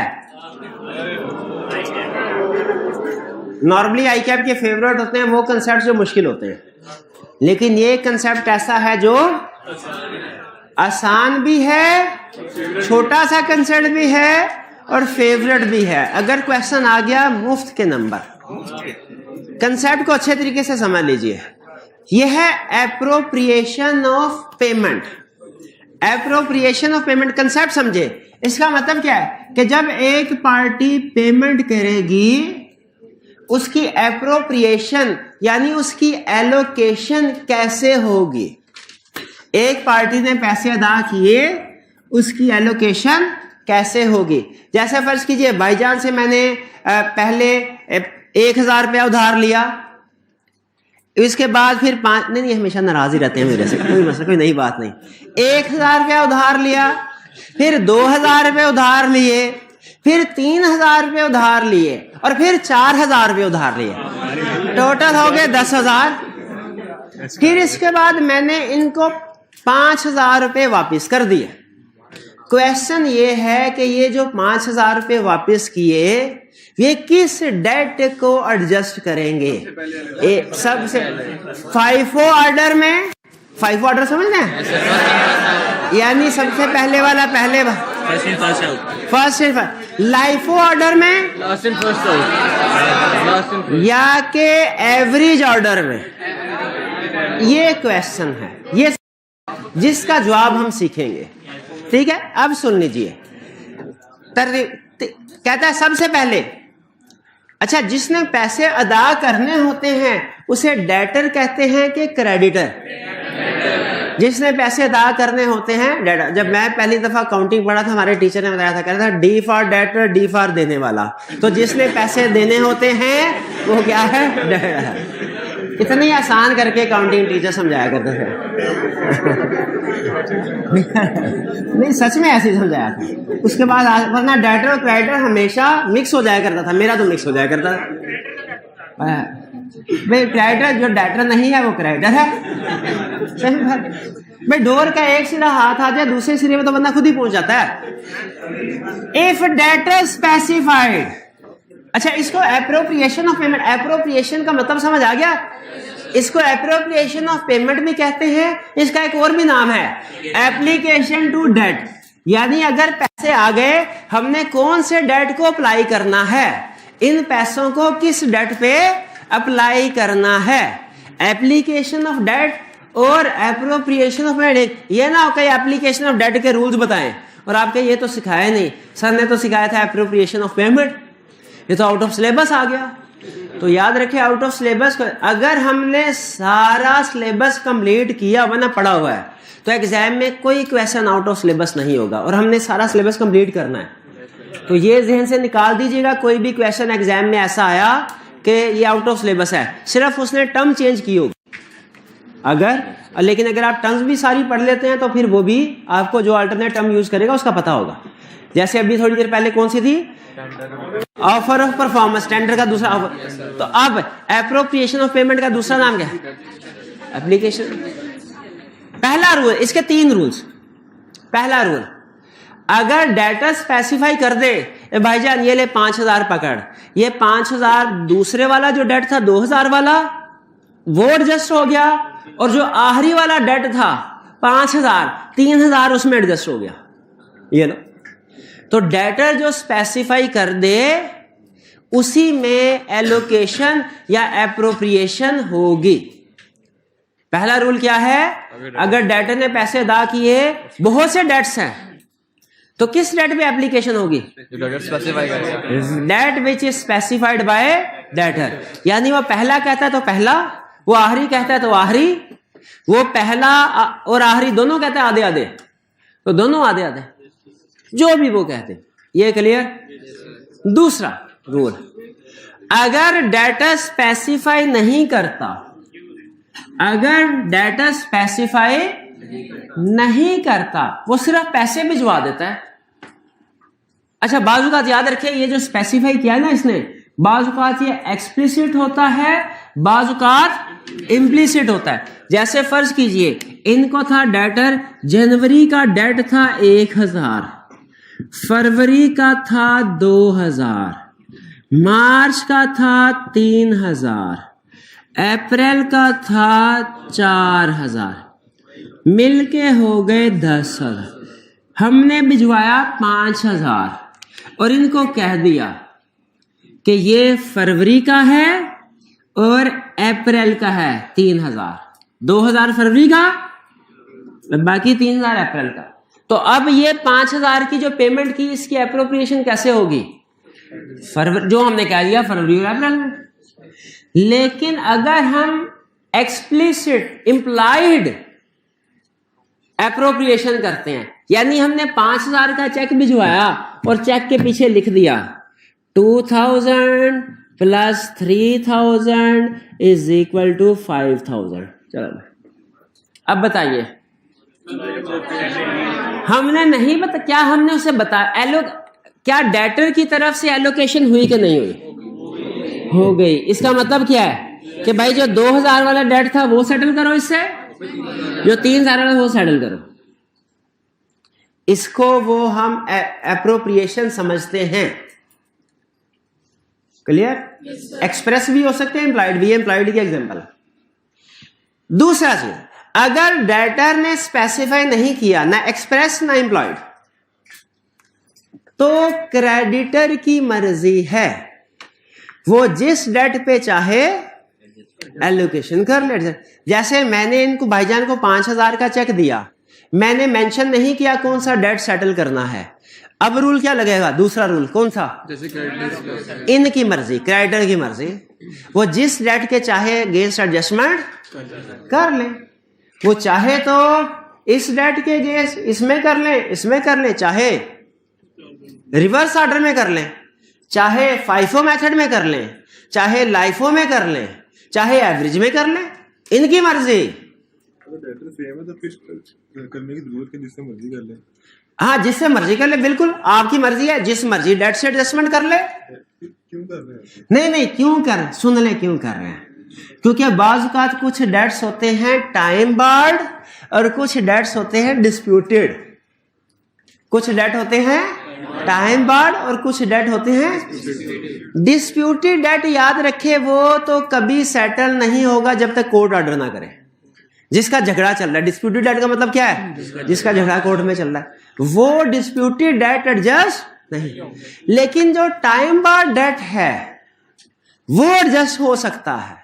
नॉर्मली आई कैप के फेवरेट होते हैं वो कंसेप्ट जो मुश्किल होते हैं, लेकिन ये कंसेप्ट ऐसा है जो आसान भी है, छोटा सा कंसेप्ट भी है और फेवरेट भी है। अगर क्वेश्चन आ गया मुफ्त के नंबर। कंसेप्ट को अच्छे तरीके से समझ लीजिए। यह है appropriation of payment. Appropriation of payment concept समझे। इसका मतलब क्या है कि जब एक पार्टी पेमेंट करेगी, उसकी एप्रोप्रिएशन यानी उसकी एलोकेशन कैसे होगी। एक पार्टी ने पैसे अदा किए, उसकी एलोकेशन कैसे होगी। जैसे फर्ज कीजिए भाईजान से मैंने पहले 1000 रुपया उधार लिया, इसके बाद फिर 5 नहीं, हमेशा नाराज ही रहते हैं मेरे से, कोई मसला, कोई नई बात नहीं। 1000 रुपया उधार लिया, फिर 2000 रुपये उधार लिए, फिर 3000 रुपये उधार लिए और फिर 4000 रुपये उधार लिए, टोटल हो गए 10,000। फिर इसके बाद मैंने इनको 5000 रुपये वापिस कर दिए। क्वेश्चन ये है कि ये जो 5000 रुपये वापिस किए ये किस डेट को एडजस्ट करेंगे। सबसे FIFO ऑर्डर में, FIFO ऑर्डर समझना है, यानी सबसे पहले वाला पहले, first in first. LIFO order में लास्ट इन फर्स्ट आउट, या के एवरेज ऑर्डर में। ये क्वेश्चन है, ये जिसका जवाब हम सीखेंगे। ठीक है, अब सुन लीजिए। कहता है सबसे पहले, अच्छा जिसने पैसे अदा करने होते हैं उसे डेटर कहते हैं कि क्रेडिटर। जिसने पैसे अदा करने होते हैं डेटर। जब मैं पहली दफा अकाउंटिंग पढ़ा था, हमारे टीचर ने बताया था, कहता था D for debtor, D for देने वाला। तो जिसने पैसे देने होते हैं वो क्या है, डेटर। इतनी आसान करके अकाउंटिंग टीचर समझाया करते थे। नहीं, सच में ऐसे ही समझाया था। उसके बाद वरना डेटर और क्रेडिटर हमेशा मिक्स हो जाया करता था, मेरा तो मिक्स हो जाया करता था। भाई क्रेडिटर जो डेटर नहीं है वो क्रेडिटर है। भाई डोर का एक सिरा हाथ आ जाए, दूसरे सिरे में तो बंदा खुद ही पहुंच जाता है। If debtor specified. अच्छा, इसको एप्रोप्रिएशन ऑफ पेमेंट, एप्रोप्रिएशन का मतलब समझ आ गया। इसको एप्रोप्रिएशन ऑफ पेमेंट भी कहते हैं। इसका एक और भी नाम है एप्लीकेशन टू डेट। यानी अगर पैसे आ गए, हमने कौन से डेट को अप्लाई करना है, इन पैसों को किस डेट पे अप्लाई करना है। एप्लीकेशन ऑफ डेट और एप्रोप्रिएशन ऑफ पेमेंट। ये ना हो कि एप्लीकेशन ऑफ डेट के रूल्स बताएं और आपके ये तो सिखाया नहीं, सर ने तो सिखाया था एप्रोप्रिएशन ऑफ पेमेंट, ये तो आउट ऑफ सिलेबस आ गया। तो याद रखें, आउट ऑफ सिलेबस, अगर हमने सारा सिलेबस कंप्लीट किया हुआ ना, पढ़ा हुआ है, तो एग्जाम में कोई क्वेश्चन आउट ऑफ सिलेबस नहीं होगा और हमने सारा सिलेबस कंप्लीट करना है। तो ये जहन से निकाल दीजिएगा, कोई भी क्वेश्चन एग्जाम में ऐसा आया कि ये आउट ऑफ सिलेबस है, सिर्फ उसने टर्म चेंज की होगी। लेकिन अगर आप टर्म्स भी सारी पढ़ लेते हैं तो फिर वो भी आपको जो अल्टरनेट टर्म यूज करेगा उसका पता होगा। जैसे अभी थोड़ी देर पहले कौन सी थी, ऑफर ऑफ परफॉर्मेंस, टेंडर का दूसरा ऑफर। तो अब एप्रोप्रिएशन ऑफ पेमेंट का दूसरा नाम क्या है, एप्लीकेशन। पहला रूल, इसके 3 रूल्स। पहला रूल, अगर डेटर स्पेसिफाई कर दे भाईजान ये ले 5000 पकड़, ये 5000 दूसरे वाला जो डेट था 2000 वाला वो एडजस्ट हो गया, और जो आखिरी वाला डेट था 5000 3000 उसमें एडजस्ट हो गया, ये लो। तो डेटर जो स्पेसिफाई कर दे उसी में एलोकेशन या एप्रोप्रिएशन होगी। पहला रूल क्या है, अगर डेटर ने पैसे अदा किए, बहुत से डेट्स हैं, तो किस डेट पे एप्लीकेशन होगी, date which is specified by debtor. यानी वो पहला कहता है तो पहला, वो आखिरी कहता है तो आखिरी, वो पहला और आखिरी दोनों कहते हैं आधे आधे, तो दोनों आधे आधे, जो भी वो कहते हैं। ये क्लियर। दूसरा रूल, अगर डेटा स्पेसिफाई नहीं करता, अगर डेटा स्पेसिफाई नहीं करता, वो सिर्फ पैसे भिजवा देता है। अच्छा, बाजुकात याद रखिए, ये जो स्पेसिफाई किया ना इसने, बाजुकात ये एक्सप्लिसिट होता है, बाजुकात इम्प्लिसिट होता है। जैसे फर्ज कीजिए इनको था डेटर, जनवरी का डेट था 1000, फरवरी का था 2000, मार्च का था 3000, अप्रैल का था 4000, मिलके हो गए 10,000। हमने भिजवाया 5000 और इनको कह दिया कि ये फरवरी का है और अप्रैल का है 3000, 2000 फरवरी का, बाकी 3000 अप्रैल का। तो अब ये 5000 की जो पेमेंट की, इसकी एप्रोप्रिएशन कैसे होगी, फरवरी, जो हमने कह दिया फरवरी और अप्रैल में। लेकिन अगर हम एक्सप्लिसिट इम्प्लाइड एप्रोप्रिएशन करते हैं, यानी हमने 5000 का चेक भिजवाया और चेक के पीछे लिख दिया 2000 प्लस 3000 इज इक्वल टू 5000। चलो अब बताइए, हमने नहीं बता, क्या हमने उसे बताया क्या डेटर की तरफ से एलोकेशन हुई कि नहीं हुई, हो गई। इसका मतलब क्या है कि भाई जो 2000 वाला डेट था वो सेटल करो, इससे जो 3000 वाला वो सेटल करो। इसको वो हम एप्रोप्रिएशन समझते हैं। क्लियर। एक्सप्रेस भी हो सकते हैं, इम्प्लाइड भी है, इम्प्लाइड की एग्जांपल। दूसरा चीज, अगर डेटर ने स्पेसिफाई नहीं किया, ना एक्सप्रेस ना इम्प्लॉयड, तो क्रेडिटर की मर्जी है, वो जिस डेट पे चाहे एलोकेशन कर ले। जैसे मैंने इनको भाईजान को 5000 का चेक दिया, मैंने मेंशन नहीं किया कौन सा डेट सेटल करना है। अब रूल क्या लगेगा, दूसरा रूल कौन सा, इनकी मर्जी, क्रेडिटर की मर्जी, वो जिस डेट के चाहे अगेंस्ट एडजस्टमेंट कर ले। वो चाहे तो इस डेट के अगेंस्ट इसमें कर ले, इसमें कर ले, चाहे रिवर्स ऑर्डर में कर लें, चाहे फाइफो मेथड में कर लें, चाहे लाइफो में कर लें, चाहे एवरेज में कर लें, इनकी मर्जी। डेटर सेम है तो फिक्स करने की जरूरत है, जिससे मर्जी कर ले। हाँ, जिससे मर्जी कर ले, बिल्कुल आपकी मर्जी है, जिस मर्जी डेट से एडजस्टमेंट कर ले। क्यों कर रहे हैं? नहीं, क्यों कर, सुन ले क्यों कर रहे हैं। क्योंकि बाज़ कुछ डेट्स होते हैं टाइम बार्ड और कुछ डेट्स होते हैं डिस्प्यूटेड। कुछ डेट होते हैं टाइम बार्ड और कुछ डेट होते हैं डिस्प्यूटेड। डेट याद रखे, वो तो कभी सेटल नहीं होगा जब तक कोर्ट ऑर्डर ना करे। जिसका झगड़ा चल रहा है, डिस्प्यूटेड डेट का मतलब क्या है, जिसका झगड़ा कोर्ट में चल रहा है, वो डिस्प्यूटेड डेट एडजस्ट नहीं। लेकिन जो टाइम बार्ड डेट है वो एडजस्ट हो सकता है।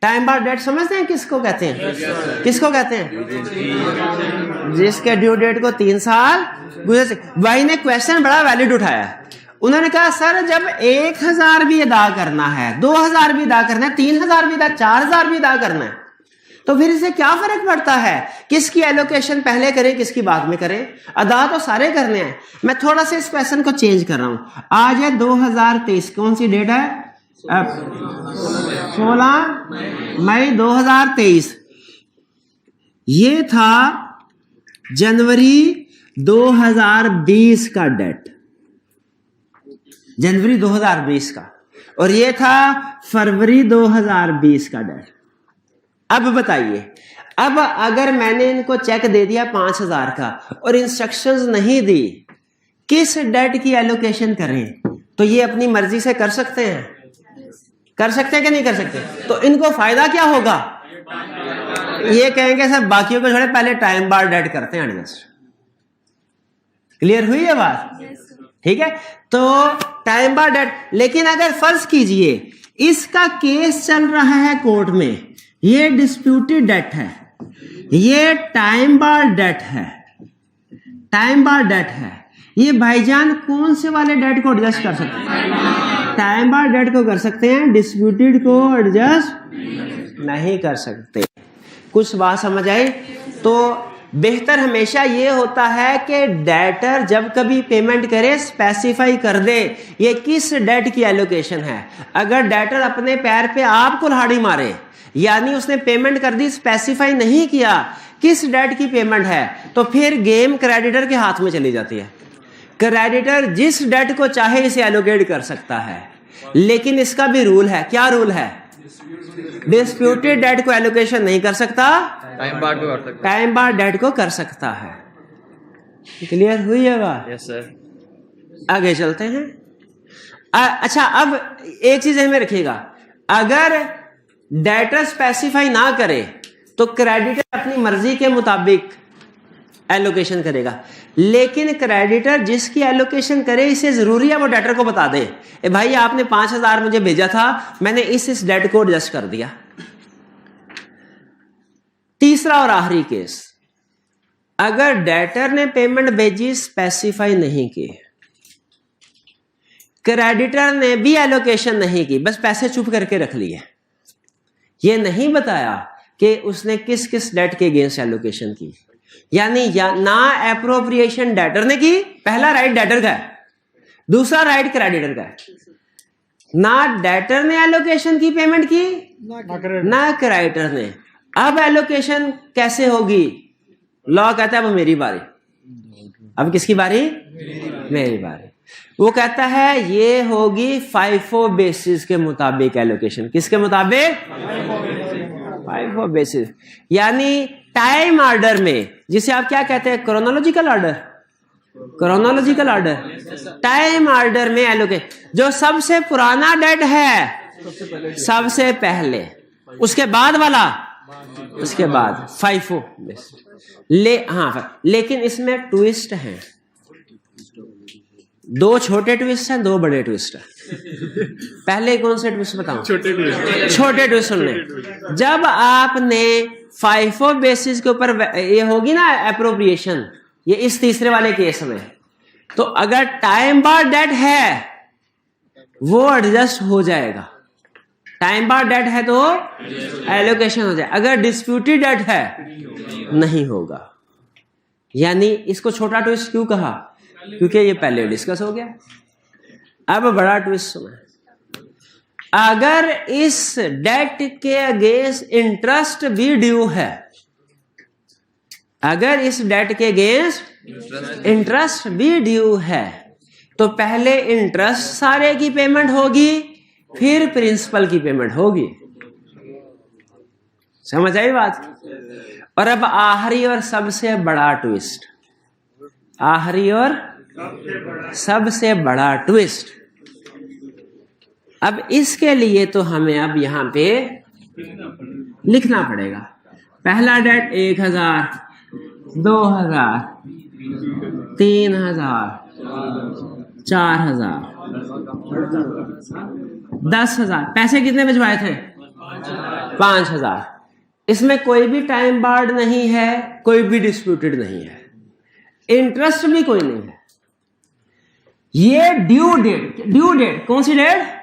टाइम बार्ड डेट समझते हैं किसको कहते हैं, किसको कहते हैं, जिसके ड्यू डेट को 3 साल गुजर। भाई ने क्वेश्चन बड़ा वैलिड उठाया है। उन्होंने कहा सर जब 1000 भी अदा करना है, 2000 भी अदा करना है, 3000 भी अदा, 4000 भी अदा करना है, तो फिर इससे क्या फर्क पड़ता है किसकी एलोकेशन पहले करें किसकी बाद में करें, अदा तो सारे करने हैं। मैं थोड़ा सा इस क्वेश्चन को चेंज कर रहा हूं। आज है 2023, कौन सी डेट है, 16 मई 2023। ये था जनवरी 2020 का डेट। जनवरी 2020 का, और ये था फरवरी 2020 का डेट। अब बताइए, अब अगर मैंने इनको चेक दे दिया 5,000 का और इंस्ट्रक्शंस नहीं दी किस डेट की एलोकेशन करें, तो ये अपनी मर्जी से कर सकते हैं? कर सकते हैं कि नहीं कर सकते? तो इनको फायदा क्या होगा? ये कहेंगे सर बाकियों को छोड़े, पहले टाइम बार डेट करते हैं एडजस्ट। क्लियर हुई है बात? ठीक है, तो टाइम बार डेट। लेकिन अगर फर्ज कीजिए इसका केस चल रहा है कोर्ट में, ये डिस्प्यूटेड डेट है, ये टाइम बार डेट है, टाइम बार डेट है, ये भाईजान कौन से वाले डेट को एडजस्ट कर सकते हैं? टाइम बार डेट को कर सकते हैं, डिस्प्यूटेड को एडजस्ट नहीं कर सकते। कुछ बात समझ आई? तो बेहतर हमेशा ये होता है कि डेटर जब कभी पेमेंट करे स्पेसिफाई कर दे ये किस डेट की एलोकेशन है। अगर डेटर अपने पैर पे आप कुल्हाड़ी मारे, यानी उसने पेमेंट कर दी, स्पेसिफाई नहीं किया किस डेट की पेमेंट है, तो फिर गेम क्रेडिटर के हाथ में चली जाती है। क्रेडिटर जिस डेट को चाहे इसे एलोकेट कर सकता है, लेकिन इसका भी रूल है। क्या रूल है? डिस्प्यूटेड डेट को एलोकेशन नहीं कर सकता, टाइम बार को कर सकते हैं। टाइम बार डेट को कर सकता है। क्लियर हुई है बात? Yes sir. आगे चलते हैं। अच्छा, अब एक चीज में रखिएगा, अगर डेटर स्पेसिफाई ना करे तो क्रेडिटर अपनी मर्जी के मुताबिक एलोकेशन करेगा, लेकिन क्रेडिटर जिसकी एलोकेशन करे इसे जरूरी है वो डेटर को बता दे, ए भाई आपने 5,000 मुझे भेजा था, मैंने इस डेट को एडजस्ट कर दिया। तीसरा और आखिरी केस, अगर डेटर ने पेमेंट भेजी स्पेसिफाई नहीं की, क्रेडिटर ने भी एलोकेशन नहीं की, बस पैसे चुप करके रख लिए, ये नहीं बताया कि उसने किस किस डेट के अगेंस्ट एलोकेशन की, यानी ना एप्रोप्रिएशन डेटर ने की, पहला राइट डेटर का है, दूसरा राइट क्रेडिटर का है, ना डेटर ने एलोकेशन की पेमेंट की ना क्रेडिटर ने। अब एलोकेशन कैसे होगी? लॉ कहता है अब मेरी बारी, अब किसकी बारी? मेरी बारी। वो कहता है ये होगी FIFO बेसिस के मुताबिक एलोकेशन। किसके मुताबिक? FIFO बेसिस, यानी टाइम ऑर्डर में, जिसे आप क्या कहते हैं? Chronological order. Chronological order, time order में एलोकेट, जो सबसे पुराना डेट है सबसे पहले, उसके बाद वाला उसके बाद FIFO बेसिस। हाँ, लेकिन इसमें ट्विस्ट है, दो छोटे ट्विस्ट हैं, दो बड़े ट्विस्ट हैं। पहले कौन से ट्विस्ट बताऊं? छोटे ट्विस्ट सुन लें। जब आपने FIFO बेसिस के ऊपर ये होगी ना एप्रोप्रिएशन, ये इस तीसरे वाले केस में, तो अगर टाइम बार डेट है वो एडजस्ट हो जाएगा, टाइम बार डेट है तो एलोकेशन हो जाए, अगर डिस्प्यूटेड डेट है नहीं होगा। यानी इसको छोटा ट्विस्ट क्यों कहा? क्योंकि ये पहले डिस्कस हो गया। अब बड़ा ट्विस्ट सुना, अगर इस डेट के अगेंस्ट इंटरेस्ट भी ड्यू है, अगर इस डेट के अगेंस्ट इंटरेस्ट भी ड्यू है, तो पहले इंटरेस्ट सारे की पेमेंट होगी, फिर प्रिंसिपल की पेमेंट होगी। समझ आई बात? और अब आखिरी और सबसे बड़ा ट्विस्ट, आखिरी और सबसे बड़ा ट्विस्ट। अब इसके लिए तो हमें अब यहां पे लिखना पड़ेगा, पहला डेट 1,000, 2,000, 3,000, 4,000, 10,000। पैसे कितने भिजवाए थे? 5,000। इसमें कोई भी टाइम बार्ड नहीं है, कोई भी डिस्प्यूटेड नहीं है, इंटरेस्ट भी कोई नहीं है। ये ड्यू डेट, ड्यू डेट कौन सी डेट?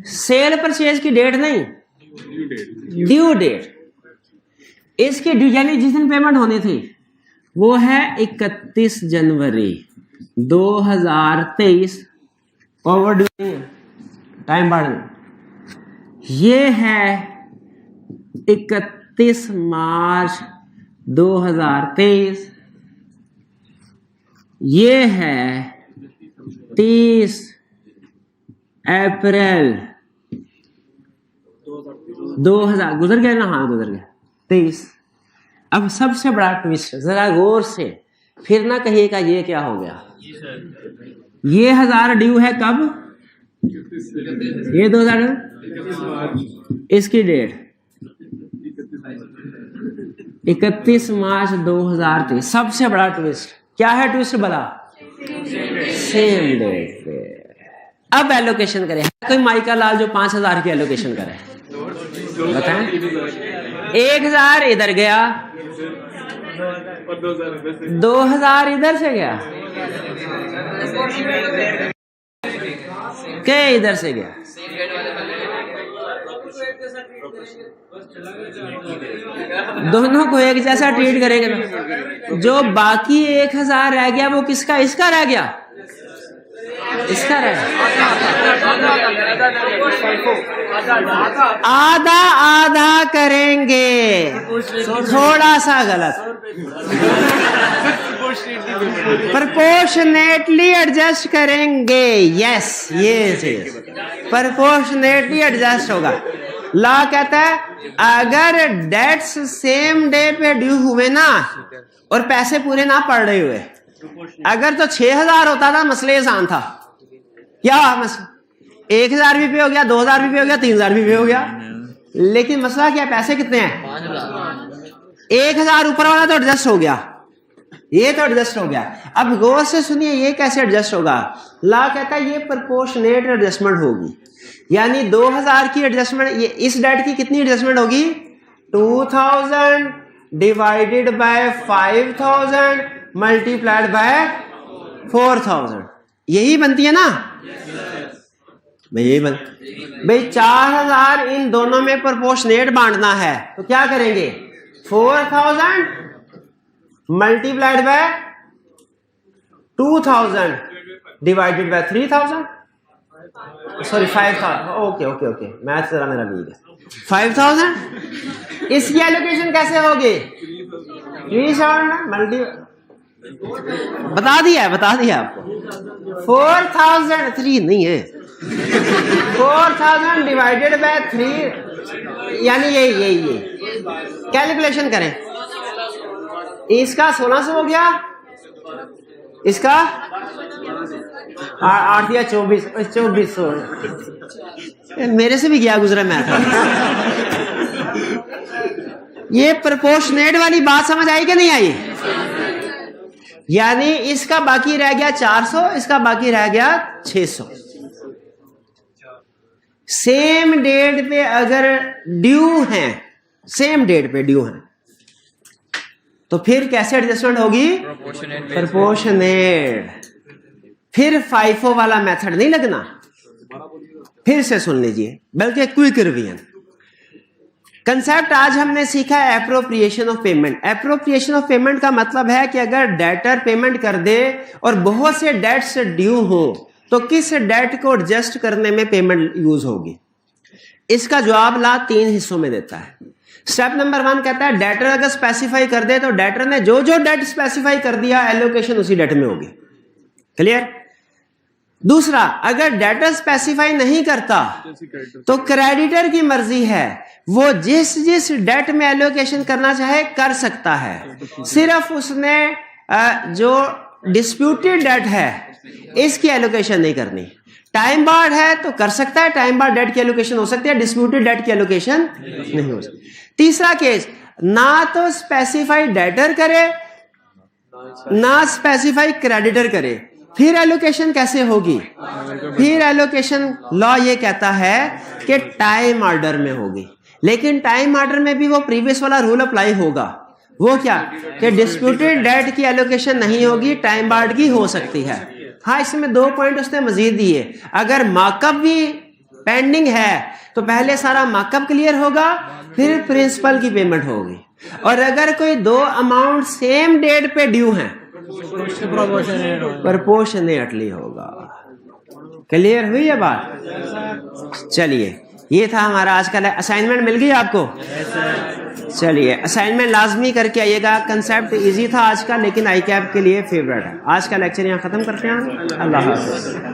सेल परचेज की डेट नहीं, ड्यू डेट। इसके ड्यू यानी जिस दिन पेमेंट होनी थी वो है 31 जनवरी 2023। ओवर ड्यू नहीं है, टाइम बार्ड। ये है 31 मार्च 2023, ये है 30 अप्रैल 2000 गुजर गया ना, हाँ गुजर गया 23। अब सबसे बड़ा ट्विस्ट, जरा गौर से, फिर ना कहिएगा ये क्या हो गया। ये 1000 ड्यू है कब, ये 2000, इसकी डेट 31 मार्च 2023। सबसे बड़ा ट्विस्ट क्या है, ट्विस्ट बड़ा सेम डेट पे। अब एलोकेशन करें, कोई माइका लाल जो 5000 की एलोकेशन करे, बताएं। 1000 इधर गया, 2000 इधर से गया, क्या इधर से गया, दोनों को एक जैसा ट्रीट करेंगे। जो बाकी 1000 रह गया वो किसका, इसका रह गया, इसका रह गया। आधा आधा करेंगे, थोड़ा सा गलत, प्रपोर्शनेटली एडजस्ट करेंगे। यस, ये चीज प्रपोर्शनेटली एडजस्ट होगा। लॉ कहता है अगर डेट्स सेम डे पे ड्यू हुए ना और पैसे पूरे ना पड़ रहे हुए, अगर तो 6000 होता था मसले आसान था, क्या मसला 1000 भी पे हो गया, 2000 भी पे हो गया, 3000 भी पे हो गया। लेकिन मसला क्या, पैसे कितने हैं, 1000 ऊपर वाला तो एडजस्ट हो गया, ये तो एडजस्ट हो गया। अब गौर से सुनिए ये कैसे एडजस्ट होगा। लॉ कहता है ये प्रोपोर्शनेट एडजस्टमेंट होगी, यानी 2000 की एडजस्टमेंट, ये इस डेट की कितनी एडजस्टमेंट होगी, 2000 डिवाइडेड बाय 5000 मल्टीप्लाइड बाय 4000, यही बनती है ना भाई, यही बन भाई। 4000 इन दोनों में प्रोपोर्शनेट बांटना है तो क्या करेंगे, 4000 multiplied by 2000 divided by 3000, sorry 5000, okay okay okay, math जरा मेरा वीक है। 5000 इसकी एलोकेशन कैसे होगी, 3000 मल्टी, बता दिया आपको, 4003 नहीं है, 4000 डिवाइडेड बाय 3, यानी यही कैलकुलेशन करें। इसका 1600 हो गया, इसका 8 या 2400, मेरे से भी गया गुजरा मैथ। ये प्रोपोर्शनेट वाली बात समझ आई कि नहीं आई, यानी इसका बाकी रह गया 400, इसका बाकी रह गया 600। सेम डेट पे अगर ड्यू हैं, सेम डेट पे ड्यू हैं, तो फिर कैसे एडजस्टमेंट होगी, प्रोपोर्शनेट। फिर फाइफो वाला मेथड नहीं लगना, फिर से सुन लीजिए, बल्कि क्विक रिवीजन। कंसेप्ट आज हमने सीखा है appropriation of payment. Appropriation of payment का मतलब है कि अगर डेटर पेमेंट कर दे और बहुत से डेट्स ड्यू हो तो किस डेट को एडजस्ट करने में पेमेंट यूज होगी। इसका जवाब ला 3 हिस्सों में देता है। स्टेप नंबर 1 कहता है डेटर अगर स्पेसिफाई कर दे तो डेटर ने जो जो डेट स्पेसिफाई कर दिया एलोकेशन उसी डेट में होगी। क्लियर। दूसरा, अगर डेटर स्पेसिफाई नहीं करता तो क्रेडिटर की मर्जी है, वो जिस जिस डेट में एलोकेशन करना चाहे कर सकता है। सिर्फ उसने जो डिस्प्यूटेड डेट है इसकी एलोकेशन नहीं करनी। टाइम बार्ड है तो कर सकता है, टाइम बार्ड डेट की एलोकेशन हो सकती है, डिस्प्यूटेड डेट की एलोकेशन नहीं हो सकती। तीसरा केस, ना तो स्पेसिफाई डेटर करे ना स्पेसिफाई क्रेडिटर करे, फिर एलोकेशन कैसे होगी। फिर एलोकेशन लॉ ये कहता है कि टाइम ऑर्डर में होगी, लेकिन टाइम ऑर्डर में भी वो प्रीवियस वाला रूल अप्लाई होगा। वो क्या कि डिस्प्यूटेड डेट की एलोकेशन नहीं होगी, टाइम बार्ड की हो सकती है। हाँ, इसमें 2 पॉइंट उसने मजीद दिए। अगर मार्कअप भी पेंडिंग है तो पहले सारा मार्कअप क्लियर होगा, फिर प्रिंसिपल की पेमेंट होगी। और अगर कोई 2 अमाउंट सेम डेट पे ड्यू हैं प्रोपोर्शनेटली होगा। क्लियर हुई है बात। चलिए, ये था हमारा आज का असाइनमेंट। मिल गई आपको? चलिए असाइनमेंट लाजमी करके आइएगा। कंसेप्ट इजी था आज का, लेकिन आई कैप के लिए फेवरेट है। आज का लेक्चर यहाँ ख़त्म करते हैं। अल्लाह हाफ़िज़।